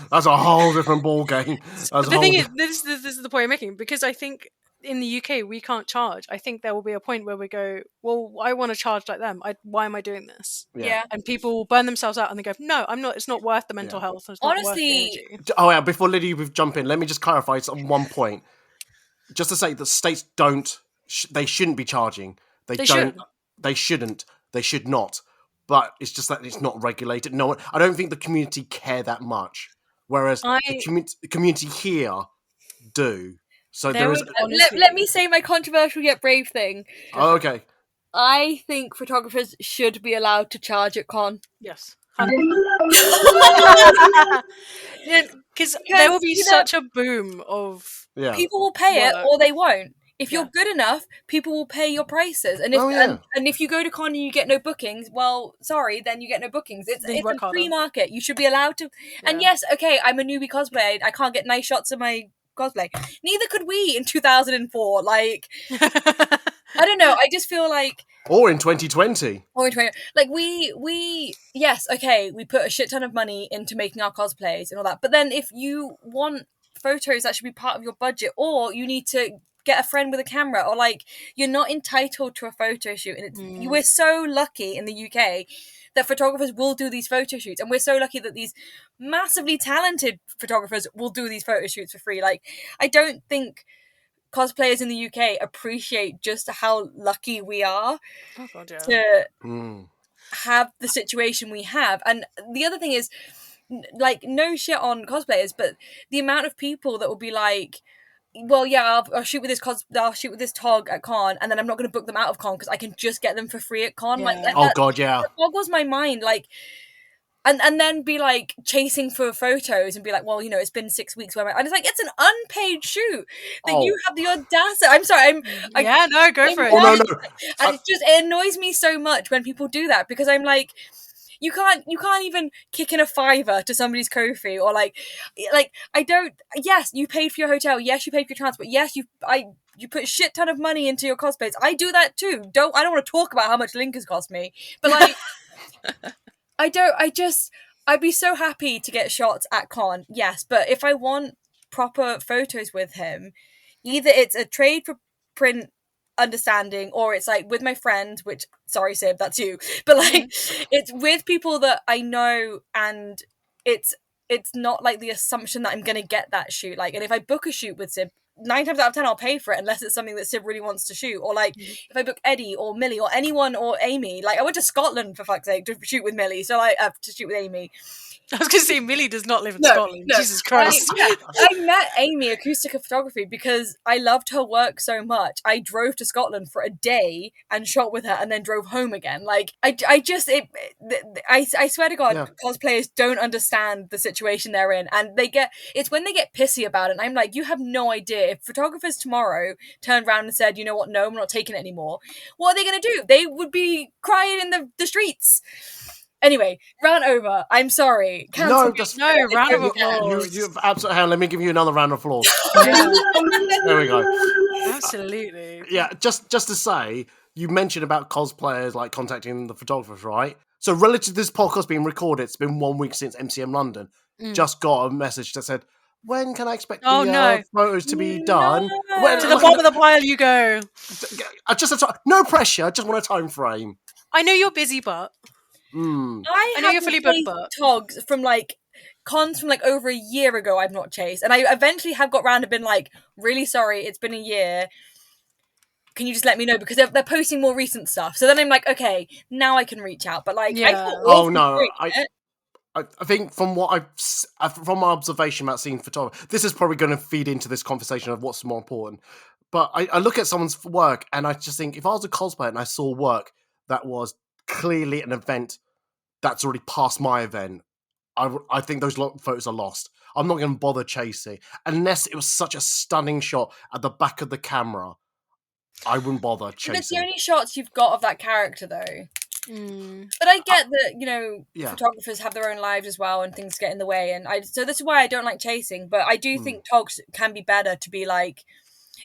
That's a whole different ball game. The thing is, this is the point I'm making, because I think in the UK we can't charge. I think there will be a point where we go, well, I want to charge like them. Why am I doing this? Yeah. And people will burn themselves out and they go, no, I'm not. It's not worth the mental health. It's not worth the energy. Oh yeah, before Lydia, we jump in, let me just clarify on one point. Just to say that states they shouldn't be charging. They shouldn't. They should not. But it's just that it's not regulated. No, I don't think the community care that much. Whereas the community here do. So there is. Let me say my controversial yet brave thing. Oh, okay. I think photographers should be allowed to charge at con. Yes. Because there will be such a boom of people will pay it or they won't. If you're good enough, people will pay your prices. And if and if you go to con and you get no bookings, well, sorry, then you get no bookings. It's a free market. You should be allowed to. Yeah. And yes, okay, I'm a newbie cosplayer. I can't get nice shots of my cosplay. Neither could we in 2004. Like, I don't know. I just feel like. Or in 2020. Like we yes, okay, we put a shit ton of money into making our cosplays and all that. But then if you want photos, that should be part of your budget, or you need to get a friend with a camera, or like you're not entitled to a photo shoot. And we're so lucky in the UK that photographers will do these photo shoots, and we're so lucky that these massively talented photographers will do these photo shoots for free. Like, I don't think cosplayers in the UK appreciate just how lucky we are to have the situation we have. And the other thing is, like, no shit on cosplayers, but the amount of people that will be like, well, yeah, I'll shoot with this tog at con, and then I'm not going to book them out of con because I can just get them for free at con. Yeah. Like, that boggles my mind. Like, and then be like chasing for photos and be like, well, it's been 6 weeks. And it's like, it's an unpaid shoot that you have the audacity. I'm sorry. No, go for it. Oh, no. And it annoys me so much when people do that, because I'm like, you can't even kick in a $5 to somebody's Ko-fi, or like I don't. Yes, you paid for your hotel. Yes, you paid for your transport. Yes, you put a shit ton of money into your cosplays. I do that too. I don't want to talk about how much Link has cost me, but like, I'd be so happy to get shots at con. Yes, but if I want proper photos with him, either it's a trade for print understanding, or it's like with my friend, which, sorry Sib, that's you, but like it's with people that I know, and it's not like the assumption that I'm gonna get that shoot. Like, and if I book a shoot with Sib, 9 times out of 10 I'll pay for it, unless it's something that Sib really wants to shoot. Or like if I book Eddie or Millie or anyone or Amy, like I went to Scotland for fuck's sake to shoot with Millie, so like to shoot with Amy. I was going to say, Millie does not live in Scotland. No. Jesus Christ. I met Amy Acoustica Photography because I loved her work so much. I drove to Scotland for a day and shot with her, and then drove home again. Like, I swear to God, cosplayers don't understand the situation they're in, and it's when they get pissy about it. And I'm like, you have no idea. If photographers tomorrow turned around and said, you know what, no, I'm not taking it anymore, what are they going to do? They would be crying in the streets. Anyway, round over. I'm sorry. Round of applause. You've absolutely. Let me give you another round of applause. There we go. Absolutely. Yeah, just to say, you mentioned about cosplayers like contacting the photographers, right? So relative to this podcast being recorded, it's been 1 week since MCM London. Just got a message that said, when can I expect the photos to be done? No. When, to the bottom of the pile you go. No pressure. I just want a time frame. I know you're busy, but... I know you're fully booked, but togs from like cons from like over a year ago I've not chased, and I eventually have got round and been like, really sorry, it's been a year, can you just let me know, because they're posting more recent stuff. So then I'm like, okay, now I can reach out. But like, I think from what from my observation about seeing photography, this is probably going to feed into this conversation of what's more important. But I look at someone's work and I just think, if I was a cosplayer and I saw work that was clearly an event that's already past my event, I think those photos are lost. I'm not going to bother chasing unless it was such a stunning shot at the back of the camera. I wouldn't bother chasing. But it's the only shots you've got of that character, though. But I get that, photographers have their own lives as well, and things get in the way. And so this is why I don't like chasing. But I do think togs can be better to be like,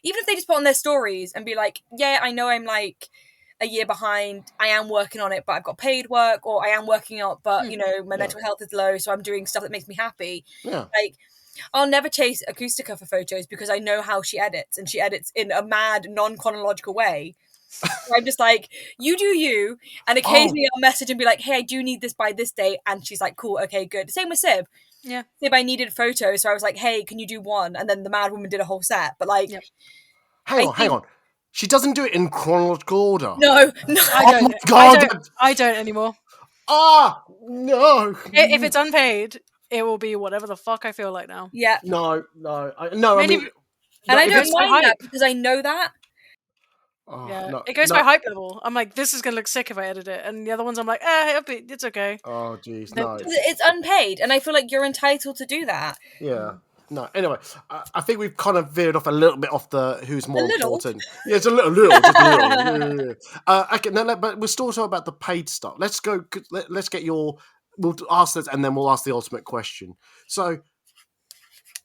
even if they just put on their stories and be like, yeah, I know I'm like a year behind, I am working on it, but I've got paid work, or I am working out, but my mental health is low, so I'm doing stuff that makes me happy. Like, I'll never chase Acoustica for photos because I know how she edits, and she edits in a mad, non-chronological way. So I'm just like, you do you, and occasionally I'll message and be like, hey, I do need this by this date, and she's like, cool, okay, good. Same with Sib. Yeah. Sib, I needed photos, so I was like, hey, can you do one? And then the mad woman did a whole set, but like... Hang on. She doesn't do it in chronological order. No. I don't anymore. No. If it's unpaid, it will be whatever the fuck I feel like now. Yeah. No. I don't mind that because I know that. It goes by hype level. I'm like, this is gonna look sick if I edit it, and the other ones I'm like, it's okay. Oh jeez, no. It's unpaid, and I feel like you're entitled to do that. Yeah. No, anyway, I think we've kind of veered off a little bit off the who's more important. Yeah, it's a little. Just a little. Okay, but we're still talking about the paid stuff. Let's go. Let's get your. We'll ask this, and then we'll ask the ultimate question. So,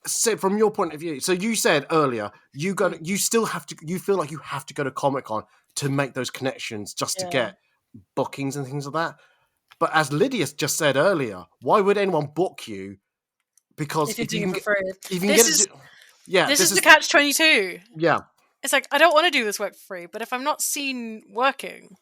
Sid, from your point of view, so you said earlier you still have to. You feel like you have to go to Comic-Con to make those connections, just to get bookings and things like that. But as Lydia just said earlier, why would anyone book you? Because if you can get, for free. This is the catch-22. Yeah. It's like, I don't want to do this work for free, but if I'm not seen working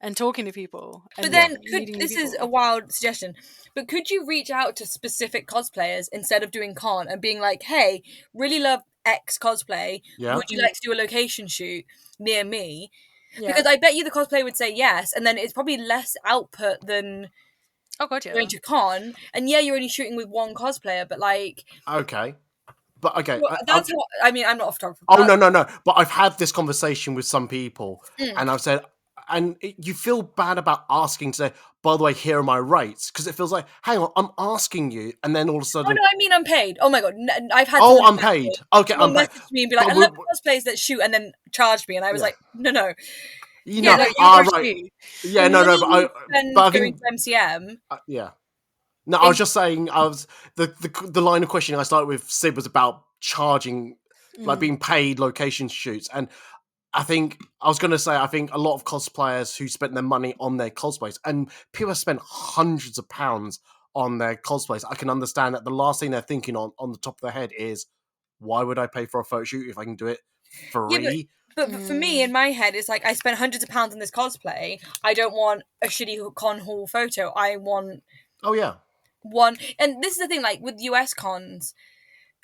and talking to people... But then, this is a wild suggestion, but could you reach out to specific cosplayers instead of doing con and being like, hey, really love X cosplay, would you like to do a location shoot near me? Yeah. Because I bet you the cosplayer would say yes, and then it's probably less output than... Oh god, yeah. Going to con, and you're only shooting with one cosplayer, but like... Okay. But okay. Well, that's I'm not a photographer. Oh, no. But I've had this conversation with some people, and I've said, and you feel bad about asking to say, by the way, here are my rates, because it feels like, hang on, I'm asking you, and then all of a Oh sudden, no, I mean unpaid. Oh my god, I've had. oh, someone unpaid. Okay, someone unpaid. message me and be like, But "I love cosplays that shoot," and then charge me, and I was Yeah. like, "No, you Yeah, know, no, you right. approached me. Yeah, the no, money but you spend I going think, to MCM." yeah. No, I was just saying, the line of questioning I started with Sid was about charging, like being paid location shoots, and I think I was going to say, I think a lot of cosplayers who spent their money on their cosplays, and people have spent hundreds of pounds on their cosplays. I can understand that the last thing they're thinking on the top of their head is, why would I pay for a photo shoot if I can do it free? But for me, in my head, it's like I spent hundreds of pounds on this cosplay. I don't want a shitty con hall photo. I want Oh yeah, one. And this is the thing, like with US cons,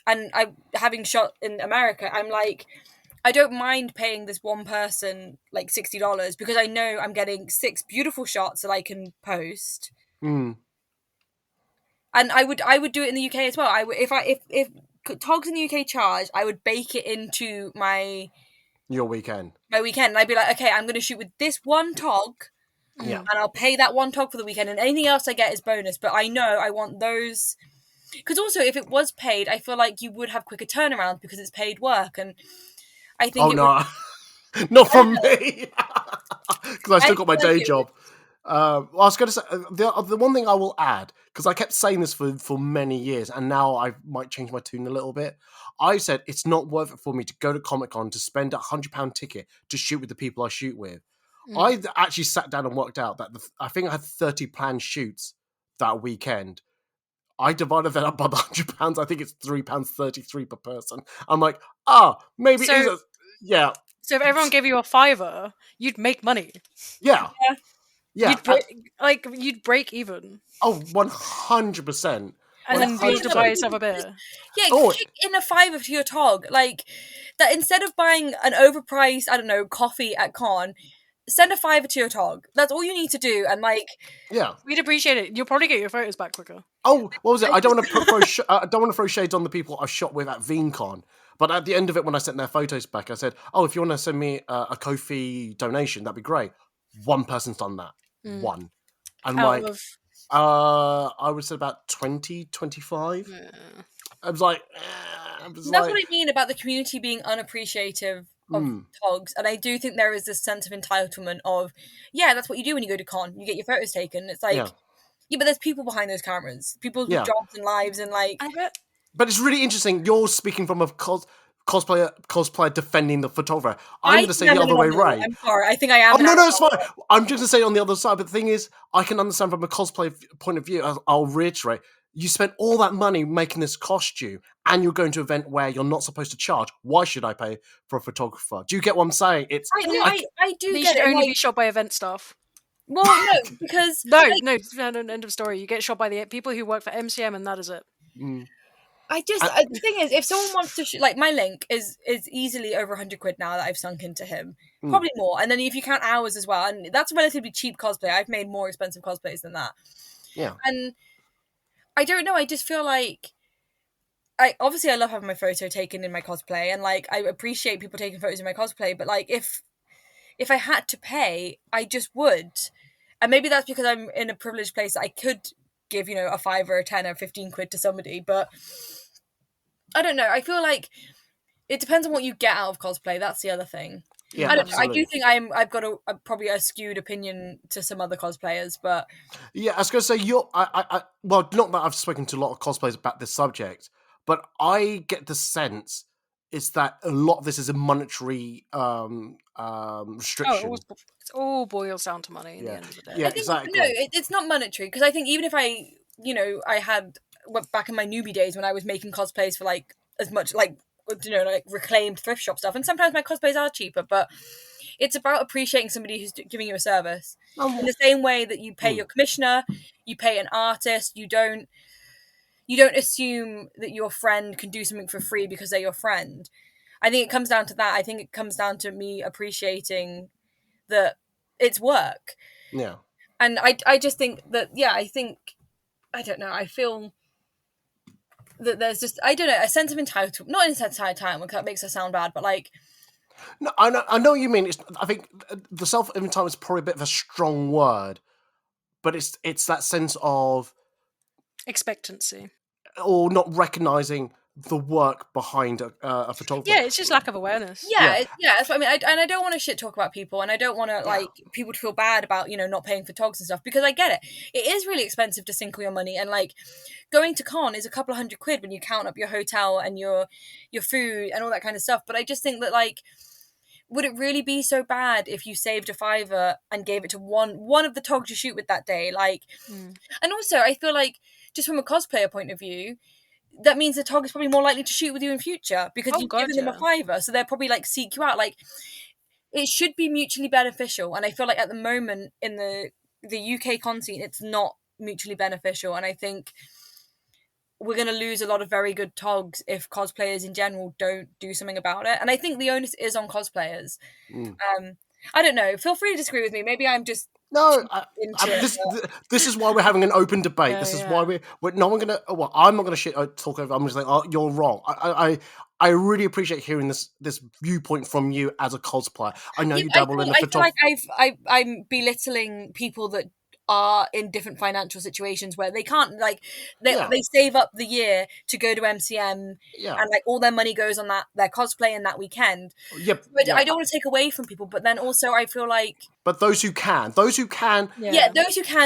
and I having shot in America, I'm like, I don't mind paying this one person like $60 because I know I'm getting 6 beautiful shots that I can post. mm. And I would do it in the UK as well. I would if togs in the UK charge, I would bake it into Your weekend. my weekend. And I'd be like, okay, I'm going to shoot with this one tog, Yeah. and I'll pay that one tog for the weekend, and anything else I get is bonus. But I know I want those, because also if it was paid, I feel like you would have quicker turnarounds because it's paid work, and I think Oh it no, would. not from me, because I still got my feel like day job. Well, I was going to say the one thing I will add, because I kept saying this for many years, and now I might change my tune a little bit. I said it's not worth it for me to go to Comic-Con to spend £100 ticket to shoot with the people I shoot with. I actually sat down and worked out that I think I had 30 planned shoots that weekend. I divided that up by the £100. I think it's £3.33 per person. I'm like, maybe it is. Yeah. So if everyone gave you a $5, you'd make money. Yeah. Yeah. You'd break even. Oh, 100%. And then be able to buy yourself a beer. Yeah, Oh. kick in a £5 to your tog. Like that, instead of buying an overpriced, I don't know, coffee at con, send a £5 to your tog. That's all you need to do. And like, Yeah. We'd appreciate it. You'll probably get your photos back quicker. Oh, what was it? I don't want to I don't want to throw shades on the people I shot with at VeeCon. But at the end of it, when I sent their photos back, I said, "Oh, if you want to send me a Ko-fi donation, that'd be great." One person's done that. One. And I would say about 20, 25. Yeah. I was like, that's what I mean about the community being unappreciative of togs. And I do think there is this sense of entitlement of, yeah, that's what you do when you go to con. You get your photos taken. It's like, yeah, but there's people behind those cameras. People's jobs and lives, and like... But it's really interesting. You're speaking from a cosplayer defending the photographer. I'm going to say the other way around. I'm sorry. I think I am. Oh, no, it's fine. I'm just going to say on the other side. But the thing is, I can understand from a cosplay point of view. I'll reiterate. You spent all that money making this costume, and you're going to an event where you're not supposed to charge. Why should I pay for a photographer? Do you get what I'm saying? It's I do they get should it. only be shot by event staff. Well, no, because... no, end of story. You get shot by the people who work for MCM, and that is it. The thing is, if someone wants to like, my link is easily over £100 now that I've sunk into him, probably more. And then if you count hours as well, and that's relatively cheap cosplay. I've made more expensive cosplays than that. Yeah. And I don't know. I just feel like I love having my photo taken in my cosplay, and like I appreciate people taking photos in my cosplay. But like if I had to pay, I just would. And maybe that's because I'm in a privileged place that I could give, a £5 or a £10 or £15 to somebody, but I don't know. I feel like it depends on what you get out of cosplay. That's the other thing. Yeah, I don't know. I do think I've got probably a skewed opinion to some other cosplayers, but yeah, I was going to say well, not that I've spoken to a lot of cosplayers about this subject, but I get the sense is that a lot of this is a monetary restriction. It all boils down to money in the end of the day. Yeah, I think, exactly. No, it's not monetary, because I think even if I had back in my newbie days when I was making cosplays for like as much like reclaimed thrift shop stuff, and sometimes my cosplays are cheaper, but it's about appreciating somebody who's giving you a service in the same way that you pay your commissioner, you pay an artist. You don't assume that your friend can do something for free because they're your friend. I think it comes down to that. I think it comes down to me appreciating that it's work. Yeah. And I just think that, I don't know, I feel that there's just, I don't know, a sense of entitlement, not a sense of entitlement, because that makes us sound bad, but like, No, I know what you mean. I think the self-entitlement is probably a bit of a strong word, but it's that sense of Expectancy. or not recognizing the work behind a photographer. Yeah, it's just lack of awareness. Yeah, that's what I mean. And I don't want to shit talk about people, and I don't want to like people to feel bad about not paying for togs and stuff, because I get it. It is really expensive to sink all your money, and like going to con is a couple of £100 when you count up your hotel and your food and all that kind of stuff. But I just think that, like, would it really be so bad if you saved a £5 and gave it to one of the togs you shoot with that day? Like, and also I feel like, just from a cosplayer point of view, that means the tog is probably more likely to shoot with you in future because you've given them a £5, so they'll probably like seek you out. Like, it should be mutually beneficial, and I feel like at the moment in the UK con scene, it's not mutually beneficial, and I think we're going to lose a lot of very good togs if cosplayers in general don't do something about it. And I think the onus is on cosplayers. I don't know. Feel free to disagree with me. Maybe I'm just this is why we're having an open debate. This is why we're no one gonna. Well, I'm not gonna talk over. I'm just like, oh, you're wrong. I really appreciate hearing this viewpoint from you as a cosplayer. I know you dabble in the photography. I feel like I'm belittling people that are in different financial situations where they can't, like, they save up the year to go to MCM, and like all their money goes on their cosplay in that weekend. But I don't want to take away from people, but then also I feel like, but those who can those who can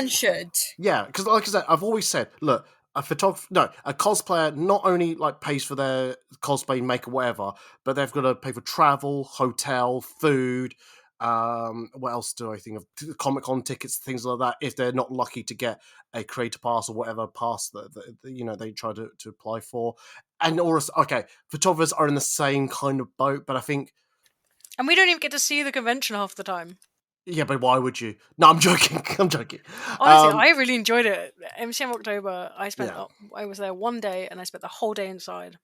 should. Yeah, because like I said, I've always said, look, a cosplayer not only like pays for their cosplay, makeup, whatever, but they've got to pay for travel, hotel, food. What else do I think of? Comic-Con tickets, things like that. If they're not lucky to get a creator pass or whatever pass that they try to apply for, and photographers are in the same kind of boat. But I think, and we don't even get to see the convention half the time. Yeah, but why would you? No, I'm joking. Honestly, I really enjoyed it. MCM October, I was there one day, and I spent the whole day inside.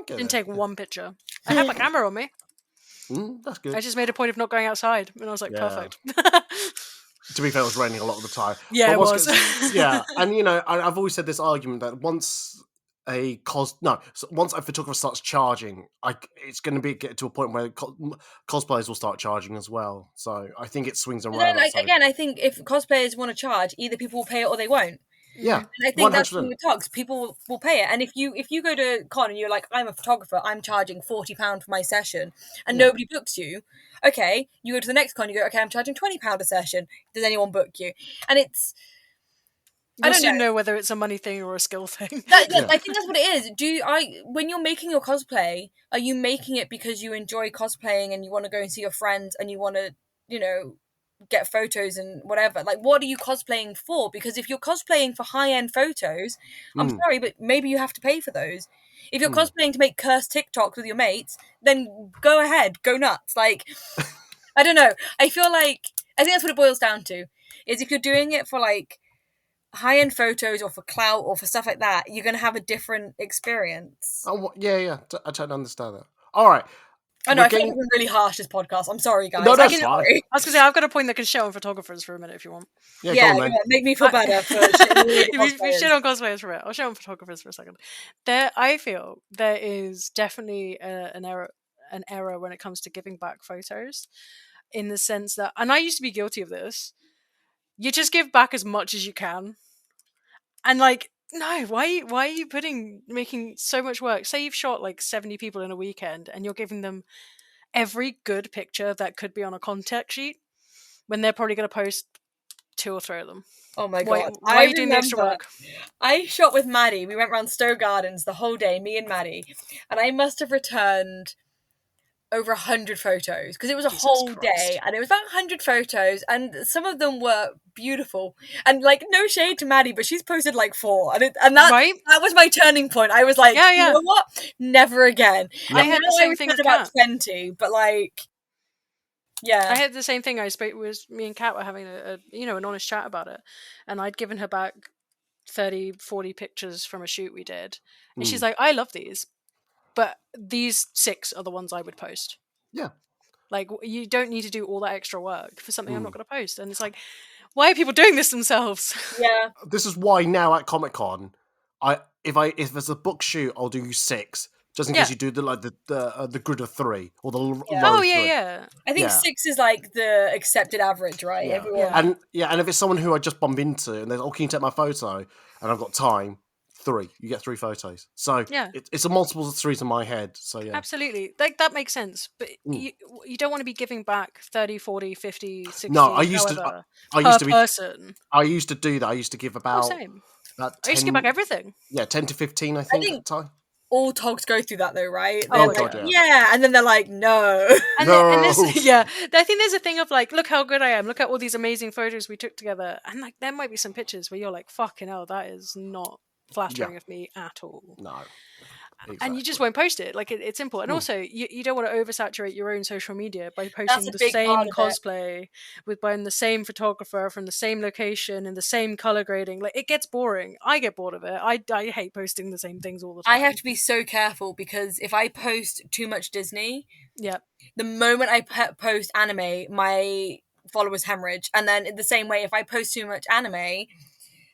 Didn't take one picture. I had my camera on me. That's good. I just made a point of not going outside, and I was like, perfect. To be fair, it was raining a lot of the time. Yeah, it was. And I've always said this argument that once a photographer starts charging, it's going to get to a point where cosplayers will start charging as well. So I think it swings around. Then, again, I think if cosplayers want to charge, either people will pay it or they won't. Yeah, and I think 100%. That's the thing with togs. People will pay it, and if you go to con and you're like, I'm a photographer, I'm charging £40 for my session, and nobody books you. Okay, you go to the next con, you go, okay, I'm charging £20 a session. Does anyone book you? And it's, I don't know whether it's a money thing or a skill thing. I think that's what it is. When you're making your cosplay, are you making it because you enjoy cosplaying and you want to go and see your friends and you want to, get photos and whatever? Like, what are you cosplaying for? Because if you're cosplaying for high-end photos, I'm sorry, but maybe you have to pay for those. If you're cosplaying to make cursed TikToks with your mates, then go ahead, go nuts. Like, I don't know. I think that's what it boils down to, is if you're doing it for like high-end photos or for clout or for stuff like that, you're going to have a different experience. Oh, yeah. I totally understand that. All right. I know, I think it's been really harsh, this podcast. I'm sorry, guys. No, that's fine. I was going to say, I've got a point that can shit on photographers for a minute if you want. Yeah, make me feel better for we shit on cosplayers for a minute. I'll shit on photographers for a second. I feel there is definitely an error when it comes to giving back photos, in the sense that, and I used to be guilty of this, you just give back as much as you can. And like, no, why are you making so much work? Say you've shot like 70 people in a weekend and you're giving them every good picture that could be on a contact sheet, when they're probably going to post 2 or 3 of them. Oh my God. Why are you doing the extra work? I shot with Maddie. We went around Stowe Gardens the whole day, me and Maddie. And I must have returned over 100 photos, because it was a whole day, and it was about 100 photos, and some of them were beautiful, and like, no shade to Maddie, but she's posted like 4, and that was my turning point. I was like, you know what, never again. I had the same thing with about 20, but like, I had the same thing. Me and Kat were having an honest chat about it, and I'd given her back 30-40 pictures from a shoot we did, and she's like, I love these, but these 6 are the ones I would post. Yeah. Like, you don't need to do all that extra work for something I'm not going to post. And it's like, why are people doing this themselves? Yeah. This is why now at Comic-Con, if there's a book shoot, I'll do 6. just in case you do the grid of 3 or the low Oh 3. yeah. I think 6 is like the accepted average, right? Yeah. Everyone. And if it's someone who I just bump into and they're, can you take my photo? And I've got time, 3. You get 3 photos. So it's a multiple of 3s in my head. So yeah. Absolutely. Like that makes sense. But you don't want to be giving back 30, 40, 50, 60, No, I used however, to person. I used to do that. I used to give about Same. about 10, I used to give back everything. Yeah, 10 to 15, I think at the time. All togs go through that though, right? Oh They're god, like, yeah, and then they're like, no. And I think there's a thing of like, look how good I am. Look at all these amazing photos we took together. And like, there might be some pictures where you're like, fucking hell, that is not flattering of me at all. No. Exactly. And you just won't post it. Like it's simple. And also, you don't want to oversaturate your own social media by posting the same cosplay with buying the same photographer from the same location and the same color grading. Like it gets boring. I get bored of it. I hate posting the same things all the time. I have to be so careful because if I post too much Disney, the moment I post anime, my followers hemorrhage. And then in the same way, if I post too much anime,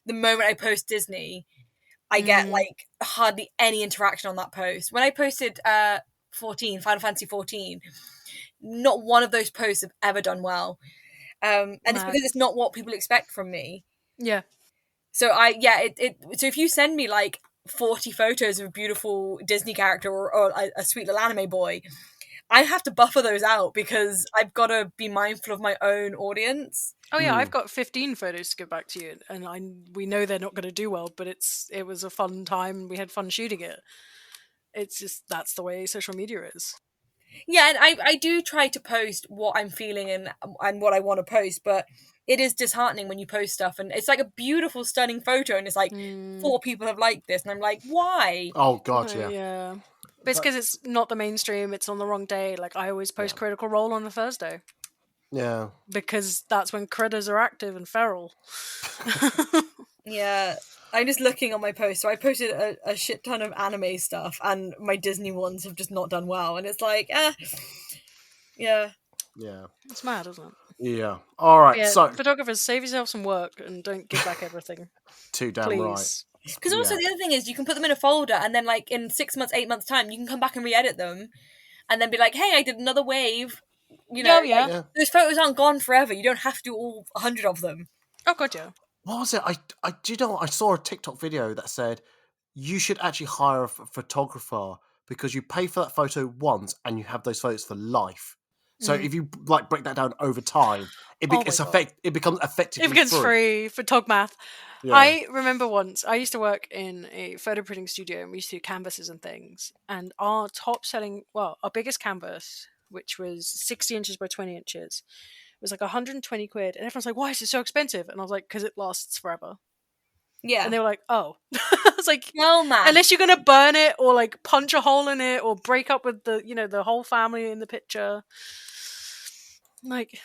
the moment I post Disney, I get like hardly any interaction on that post. When I posted Final Fantasy 14, not one of those posts have ever done well. And it's because it's not what people expect from me. Yeah. So so if you send me like 40 photos of a beautiful Disney character or a sweet little anime boy, I have to buffer those out because I've got to be mindful of my own audience. Oh yeah, I've got 15 photos to give back to you, and we know they're not going to do well, but it was a fun time. We had fun shooting it. It's just that's the way social media is. Yeah, and I do try to post what I'm feeling and what I want to post, but it is disheartening when you post stuff and it's like a beautiful, stunning photo, and it's like 4 people have liked this, and I'm like, why? Oh god, yeah. Yeah. But it's because it's not the mainstream. It's on the wrong day. Like I always post Critical Role on a Thursday. Yeah. Because that's when critters are active and feral. Yeah. I'm just looking on my post. So I posted a shit ton of anime stuff, and my Disney ones have just not done well. And it's like, yeah. Yeah. It's mad, isn't it? Yeah. All right. Yeah, so photographers, save yourself some work and don't give back everything. Too damn Please. right. Because also the other thing is you can put them in a folder, and then like in 6 months, 8 months time, you can come back and re-edit them, and then be like, hey, I did another wave. You know, those photos aren't gone forever. You don't have to do all 100 of them. Oh god, yeah. What was it? I do you know what? I saw a TikTok video that said you should actually hire a photographer because you pay for that photo once and you have those photos for life. So if you like break that down over time, it becomes effectively it becomes free for Tog Math. Yeah. I remember once I used to work in a photo printing studio and we used to do canvases and things. And our biggest canvas, which was 60 inches by 20 inches, was like 120 quid. And everyone's like, why is it so expensive? And I was like, because it lasts forever. Yeah. And they were like, oh. I was like, no, man. Unless you're going to burn it or like punch a hole in it or break up with the whole family in the picture. Like,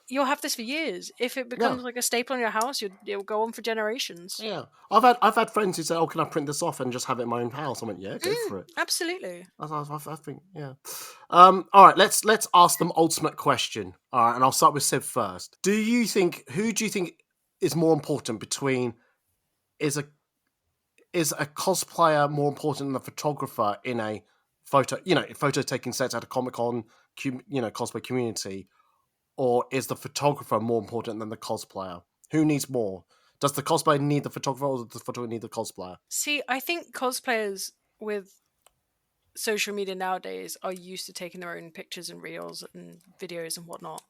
you'll have this for years. If it becomes like a staple in your house, it'll go on for generations. Yeah, I've had friends who say, "Oh, can I print this off and just have it in my own house?" I went, "Yeah, go for it." Absolutely. I think, yeah. All right, let's ask them ultimate question. All right, and I'll start with Siv first. Who do you think is more important between is a cosplayer more important than a photographer in a photo taking sets at a Comic-Con, cosplay community? Or is the photographer more important than the cosplayer? Who needs more? Does the cosplayer need the photographer or does the photographer need the cosplayer? See, I think cosplayers with social media nowadays are used to taking their own pictures and reels and videos and whatnot.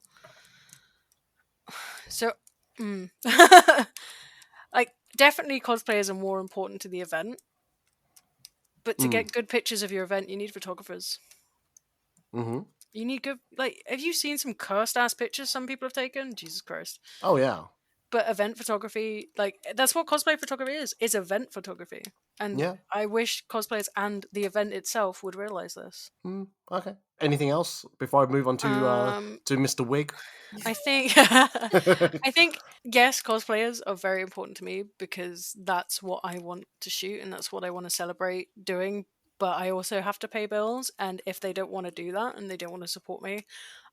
So, like, definitely cosplayers are more important to the event. But to get good pictures of your event, you need photographers. Mm-hmm. You need good, have you seen some cursed ass pictures some people have taken? Jesus Christ. Oh, yeah. But event photography, that's what cosplay photography is event photography. And I wish cosplayers and the event itself would realize this. Okay. Anything else before I move on to Mr. Wig? I think, yes, cosplayers are very important to me because that's what I want to shoot and that's what I want to celebrate doing. But I also have to pay bills, and if they don't want to do that and they don't want to support me,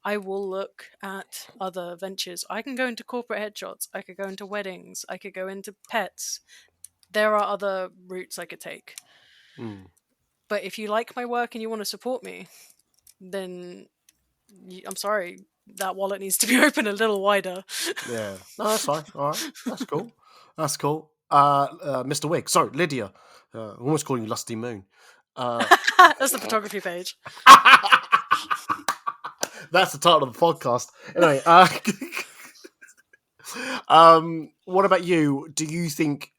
I will look at other ventures. I can go into corporate headshots, I could go into weddings, I could go into pets. There are other routes I could take. But if you like my work and you want to support me, then I'm sorry, that wallet needs to be open a little wider. Yeah, no, that's fine. All right, that's cool. That's cool. Mr. Wig, sorry, Lydia. I'm almost calling you Lusty Moon. That's the photography page. That's the title of the podcast. Anyway, what about you? Do you think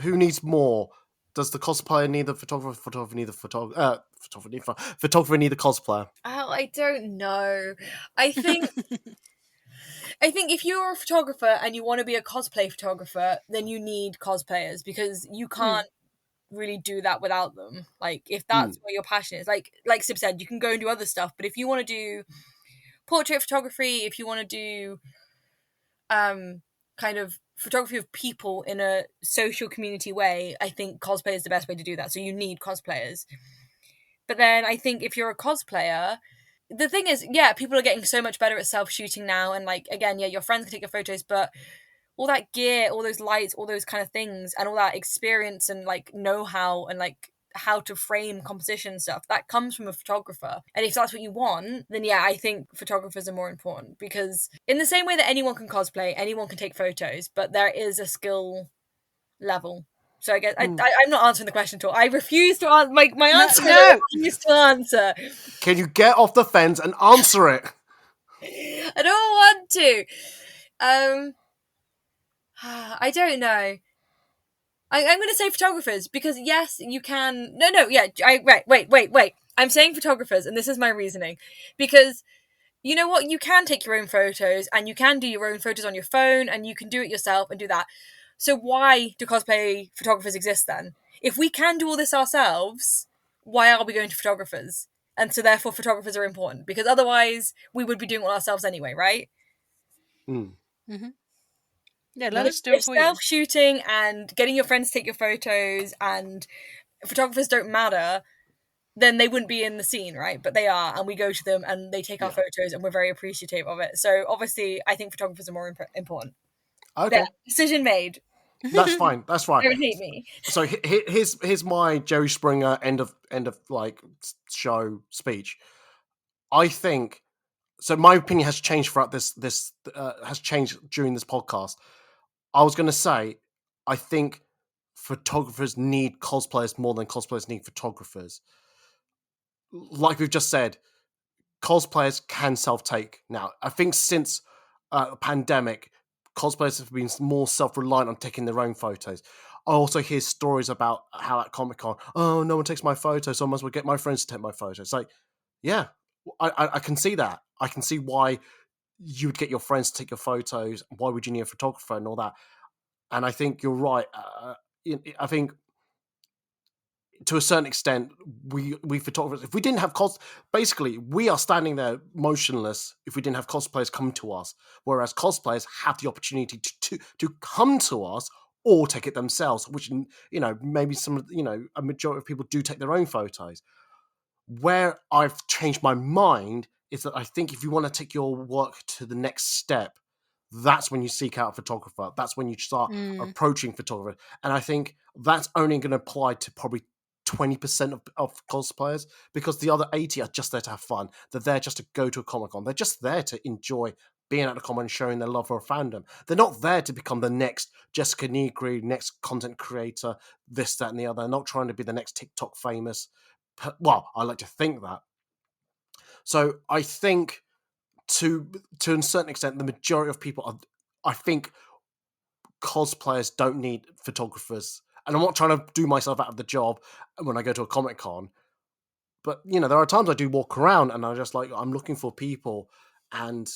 who needs more? Does the cosplayer need the photographer? Photographer need the photographer need the cosplayer? Oh, I don't know. I think if you're a photographer and you want to be a cosplay photographer, then you need cosplayers because you can't really do that without them. Like, if that's what your passion is, like Sib said, you can go and do other stuff. But if you want to do portrait photography, if you want to do kind of photography of people in a social community way, I think cosplay is the best way to do that. So you need cosplayers. But then I think if you're a cosplayer, the thing is, yeah, people are getting so much better at self-shooting now, and like, again, yeah, your friends can take your photos, but all that gear, all those lights, all those kind of things, and all that experience and like know-how and like how to frame composition stuff, that comes from a photographer. And if that's what you want, then yeah, I think photographers are more important, because in the same way that anyone can cosplay, anyone can take photos, but there is a skill level. So I guess I'm not answering the question at all. I refuse to answer. My answer. No. I refuse to answer. Can you get off the fence and answer it? I don't want to. I don't know. I'm going to say photographers because yes, you can. No, yeah. Wait. I'm saying photographers, and this is my reasoning, because you know what? You can take your own photos, and you can do your own photos on your phone, and you can do it yourself and do that. So why do cosplay photographers exist then? If we can do all this ourselves, why are we going to photographers? And so therefore photographers are important, because otherwise we would be doing it all ourselves anyway, right? Yeah, let us do it for you. Self-shooting and getting your friends to take your photos and photographers don't matter, then they wouldn't be in the scene, right? But they are, and we go to them and they take our photos and we're very appreciative of it. So obviously I think photographers are more important. Okay. There, decision made. That's fine. That's fine. Don't hate me. So here's my Jerry Springer end of like show speech. I think so. My opinion has changed throughout this has changed during this podcast. I was going to say I think photographers need cosplayers more than cosplayers need photographers. Like we've just said, cosplayers can self-take now. I think since the pandemic, cosplayers have been more self-reliant on taking their own photos. I also hear stories about how at Comic-Con, oh, no one takes my photo, so I might as well get my friends to take my photo. It's like, yeah, I can see that. I can see why you would get your friends to take your photos. Why would you need a photographer and all that? And I think you're right. I think to a certain extent, we photographers, if we didn't have basically we are standing there motionless if we didn't have cosplayers come to us. Whereas cosplayers have the opportunity to come to us or take it themselves, which, you know, maybe a majority of people do take their own photos. Where I've changed my mind is that I think if you want to take your work to the next step, that's when you seek out a photographer. That's when you start approaching photographer. And I think that's only going to apply to probably 20% of cosplayers, because the other 80 are just there to have fun. They're there just to go to a Comic-Con. They're just there to enjoy being at a Comic-Con and showing their love for a fandom. They're not there to become the next Jessica Negri, next content creator, this, that, and the other. They're not trying to be the next TikTok famous. Well, I like to think that. So I think to a certain extent, the majority of people I think cosplayers don't need photographers. And I'm not trying to do myself out of the job when I go to a Comic-Con. But, you know, there are times I do walk around and I'm looking for people, and,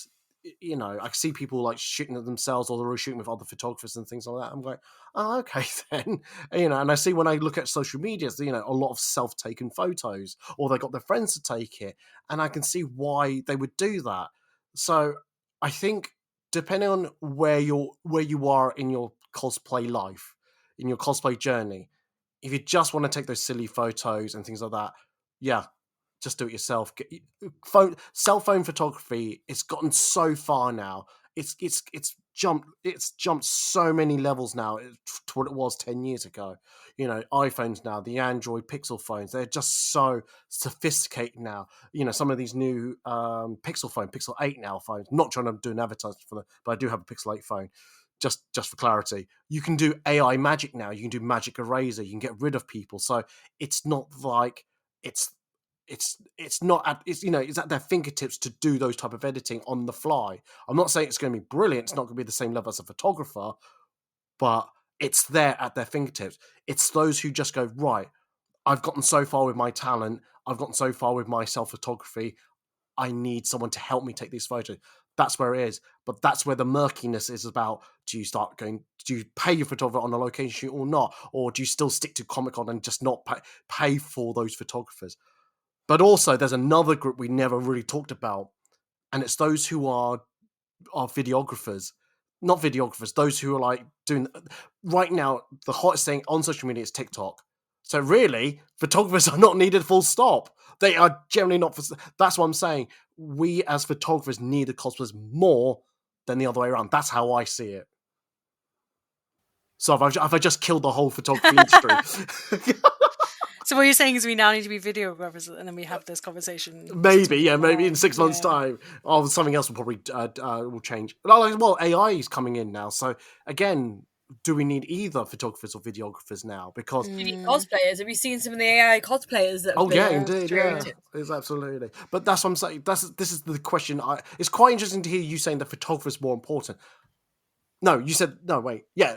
you know, I see people like shooting at themselves, or they're shooting with other photographers and things like that. I'm like, oh, okay then. You know, and I see when I look at social media, you know, a lot of self-taken photos, or they got their friends to take it. And I can see why they would do that. So I think depending on where you are in your cosplay life, in your cosplay journey, if you just want to take those silly photos and things like that, yeah, just do it yourself. Cell phone photography has gotten so far now. it's jumped so many levels now to what it was 10 years ago. You know, iPhones now, the Android Pixel phones, they're just so sophisticated now. You know, some of these new Pixel 8 now phones, not trying to do an advertisement for them, but I do have a Pixel 8 phone. Just for clarity, you can do AI magic now. You can do magic eraser. You can get rid of people. So it's not like it's at their fingertips to do those type of editing on the fly. I'm not saying it's going to be brilliant. It's not going to be the same level as a photographer, but it's there at their fingertips. It's those who just go, right, I've gotten so far with my talent. I've gotten so far with my self-photography. I need someone to help me take these photos. That's where it is. But that's where the murkiness is about. Do you pay your photographer on a location shoot or not? Or do you still stick to Comic-Con and just not pay for those photographers? But also, there's another group we never really talked about, and it's those who are videographers. Not videographers, those who are like doing... Right now, the hottest thing on social media is TikTok. So really, photographers are not needed full stop. They are generally not... That's what I'm saying. We as photographers need the cosplayers more than the other way around. That's how I see it. So if I just killed the whole photography industry... So what you're saying is we now need to be videographers, and then we have this conversation. Maybe in 6 months' time, something else will probably will change. Well, AI is coming in now, so again, do we need either photographers or videographers now? Because you need cosplayers. Have you seen some of the AI cosplayers that? Indeed, it's absolutely. But that's what I'm saying. This is the question. It's quite interesting to hear you saying that photographer is more important. No, you said no. Wait, yeah.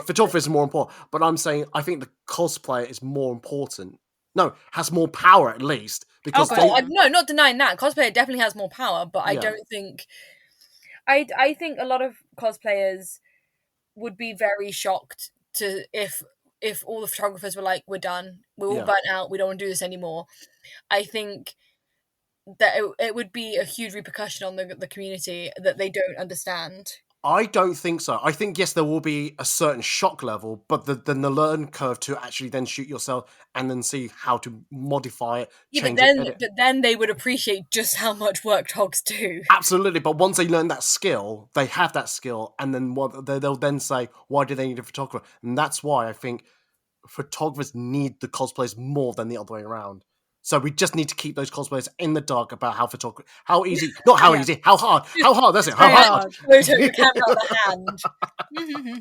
Photographer is more important, but I'm saying I think the cosplayer is more important. No, has more power at least because no, not denying that cosplayer definitely has more power, but I don't think. I think a lot of cosplayers would be very shocked if all the photographers were like, we're done, we're all burnt out, we don't want to do this anymore. I think that it would be a huge repercussion on the community that they don't understand. I don't think so. I think, yes, there will be a certain shock level, but then the learn curve to actually then shoot yourself and then see how to modify it, change it. But then they would appreciate just how much work togs do. Absolutely. But once they learn that skill, they have that skill, and then they'll then say, why do they need a photographer? And that's why I think photographers need the cosplayers more than the other way around. So we just need to keep those cosplayers in the dark about how hard. How hard, that's it. How hard. Photo the camera out of the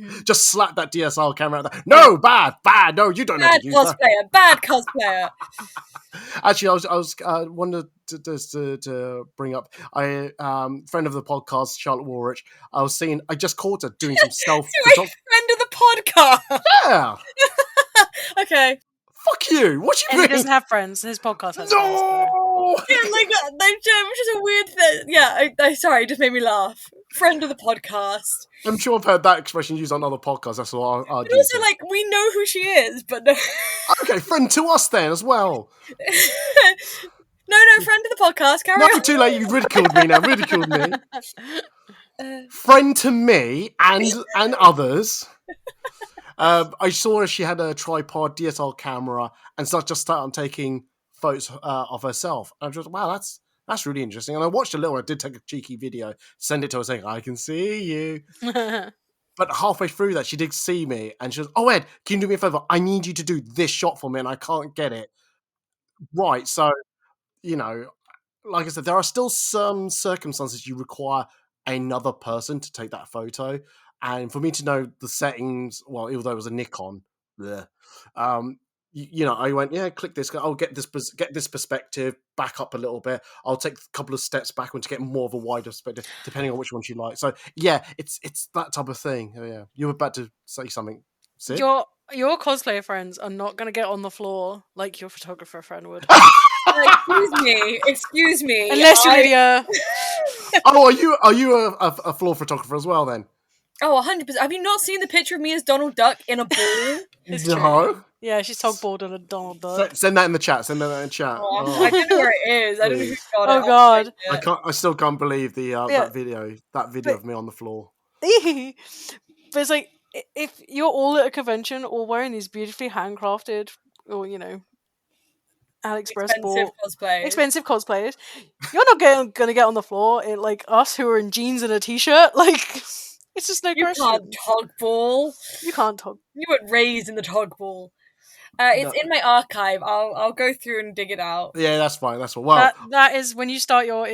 hand. Just slap that DSLR camera out there. No, bad. No, you don't know how to use that. Bad cosplayer. Actually, I was wanted to bring up a friend of the podcast, Charlotte Woolrich. I just caught her doing some self. Friend of the podcast. Yeah. Okay. Fuck you! What you mean? He doesn't have friends. His podcast has friends. No! Yeah, which is a weird thing. Yeah, I sorry, it just made me laugh. Friend of the podcast. I'm sure I've heard that expression used on other podcasts. That's all I'll But also, like, we know who she is, but no. Okay, friend to us then as well. No, friend of the podcast. Carry on. Too late. You ridiculed me now. Ridiculed me. Friend to me and others. I saw her. She had a tripod DSLR camera and just started taking photos of herself. And I was just, wow, that's really interesting. And I watched a little. I did take a cheeky video, send it to her saying, "I can see you." But halfway through that, she did see me, and she was, "Oh, Ed, can you do me a favor? I need you to do this shot for me, and I can't get it right." So, like I said, there are still some circumstances you require another person to take that photo. And for me to know the settings, well, although it was a Nikon, I went, click this. I'll get this perspective, back up a little bit. I'll take a couple of steps backwards to get more of a wider perspective, depending on which one you like. So yeah, it's that type of thing. Yeah, you were about to say something. Sid? Your cosplayer friends are not going to get on the floor like your photographer friend would. Excuse me. Unless you're Lydia. Oh, are you a floor photographer as well then? Oh, 100%. Have you not seen the picture of me as Donald Duck in a ball? No. Yeah, she's hogboard on a Donald Duck. Send that in the chat. Oh. I don't know where it is. I don't know who's got it. Oh God. I still can't believe that video of me on the floor. But it's like, if you're all at a convention all wearing these beautifully handcrafted or AliExpress Expensive bought cosplayers. expensive cosplayers. You're not going to get on the floor like us who are in jeans and a t-shirt. Like, it's just no You question. can't tog ball. You can't talk. You weren't raised in the tog ball. It's in my archive. I'll go through and dig it out. Yeah, that's fine. That's fine. Well, That is when you start your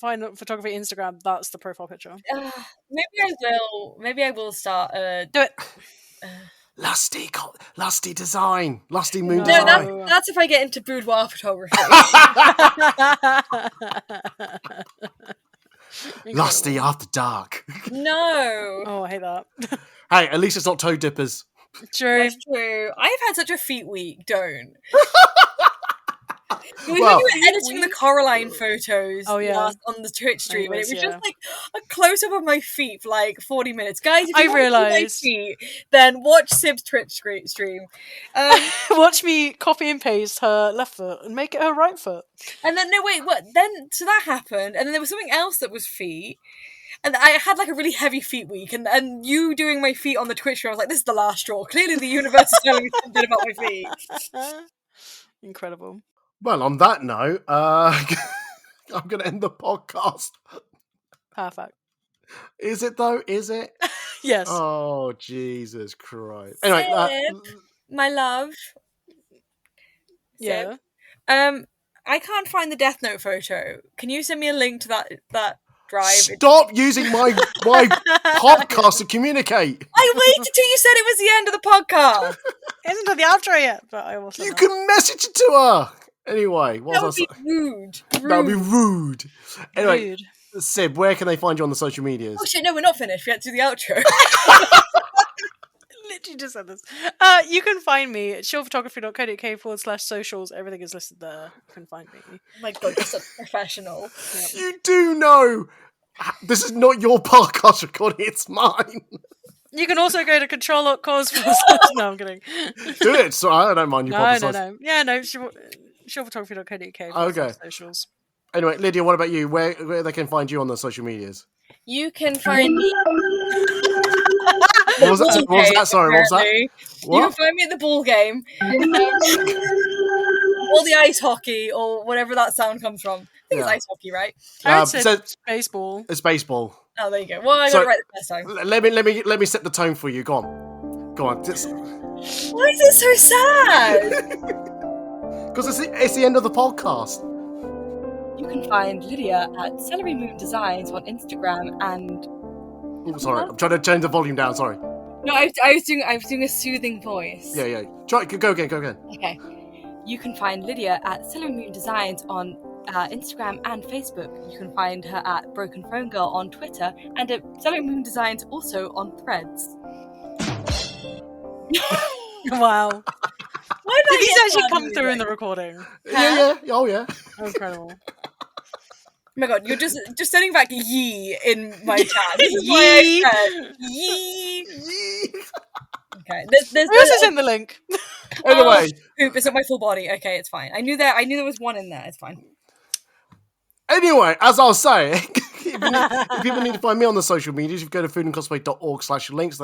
final photography Instagram. That's the profile picture. Maybe I will start. Do it. Lusty design, lusty moon No, design. that's if I get into boudoir photography. Lusty after dark. No. Oh, I hate that. Hey, at least it's not toe dippers. True. That's true. I've had such a feet week. Don't. When Well, you were editing the Coraline photos Oh, yeah. last on the Twitch stream, and it was yeah. just like a close up of my feet for like 40 minutes. Guys, if I you want to see my realised. feet, then watch Sib's Twitch stream. Watch me copy and paste her left foot and make it her right foot. And then, no, wait, what? Then, so that happened, and then there was something else that was feet. And I had like a really heavy feet week, and you doing my feet on the Twitch stream, I was like, this is the last straw. Clearly the universe is telling me something about my feet. Incredible. Well, on that note, I'm going to end the podcast. Perfect. Is it though? Is it? Yes. Oh, Jesus Christ. Anyway, Sib, my love. Yeah. Sib, I can't find the Death Note photo. Can you send me a link to that drive? stop using my podcast to communicate. I waited till you said it was the end of the podcast. It isn't at the outro yet, but I will. You can message it to her. Anyway, what That was would I be saying? rude. That would be rude. Anyway, Rude. Sib, where can they find you on the social medias? Oh shit, no, we're not finished. We had to do the outro. Literally just said this. You can find me at shieldphotography.co.uk/socials. Everything is listed there. You can find me. Oh my god, you're such a professional. Yep. You do know this is not your podcast recording, it's mine. You can also go to control.cos. No, I'm kidding. Do it. So I don't mind you publicise. No. Yeah, no. Shieldphotography.co.uk. Okay. Socials. Anyway, Lydia, what about you? Where they can find you on the social medias? You can find me. What was that? What was that? Sorry, what was that? You What? can find me at the ball game. Or the ice hockey, or whatever that sound comes from. I think it's Yeah. ice hockey, right? I would say so- baseball. It's baseball. Oh, there you go. Well, I got So- it right the first time. Let me set the tone for you. Go on. Why is it so sad? Because it's the end of the podcast. You can find Lydia at Celery Moon Designs on Instagram and Oh, sorry, I'm trying to turn the volume down. Sorry. no, I was doing a soothing voice. Yeah. Try. Go again. Okay. You can find Lydia at Celery Moon Designs on Instagram and Facebook. You can find her at Broken Phone Girl on Twitter and at Celery Moon Designs also on Threads. Wow. Why Did these I get actually that come music? through in the recording? Yeah. Oh yeah. Incredible. Oh my god, you're just sending back yee in my chat. This is why Yee. I said yee. Okay, there's Who else is in the link? Anyway. Poop, it's not my full body. Okay, it's fine. I knew there was one in there. It's fine. Anyway, as I was saying, if people need to find me on the social medias, you go to foodandcosplay.org/links.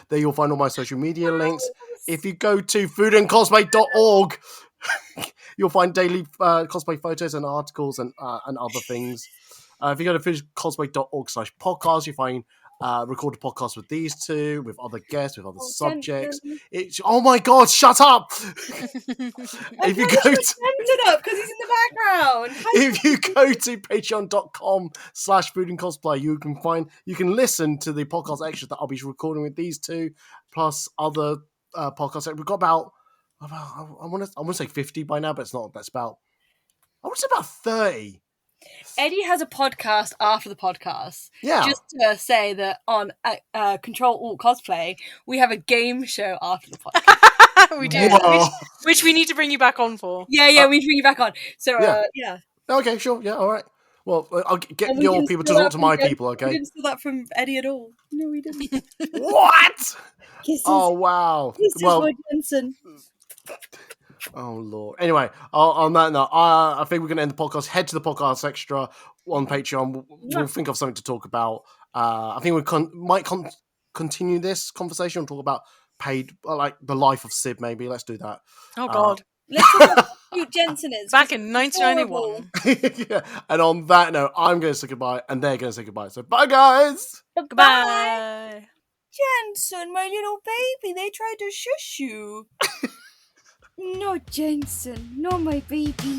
There you'll find all my social media links. If you go to foodandcosplay.org, you'll find daily cosplay photos and articles and other things. If you go to foodandcosplay.org/podcast, you find recorded podcasts with these two, with other guests, with other subjects. Oh my god, shut up! If you go to it up because he's in the background. if you go to patreon.com/foodandcosplay, you can listen to the podcast extras that I'll be recording with these two, plus other podcasts. We've got about I want to say 50 by now, but it's not. That's about I want to say about 30. Eddie has a podcast after the podcast. Yeah. Just to say that on Control Alt Cosplay, we have a game show after the podcast. We do. Whoa. Which we need to bring you back on for. Yeah, we bring you back on. So, Yeah. yeah. Okay, sure. Yeah, all right. Well, I'll get And we your didn't people to steal talk that to my from- people, We okay? didn't steal that from Eddie at all. No, we didn't. What? Kisses. Oh, wow. Kisses, Well, Lloyd Jensen. oh, Lord. Anyway, on that note, I think we're going to end the podcast. Head to the podcast extra on Patreon. We'll think of something to talk about. I think we might continue this conversation and talk about paid, like the life of Sib, maybe. Let's do that. Oh, God. Let's talk about how cute Jensen is. Back 'cause in he's adorable. 1991. Yeah. And on that note, I'm going to say goodbye, and they're going to say goodbye. So bye, guys. Bye. Goodbye. Jensen, my little baby, they tried to shush you. No, Jensen, no, my baby.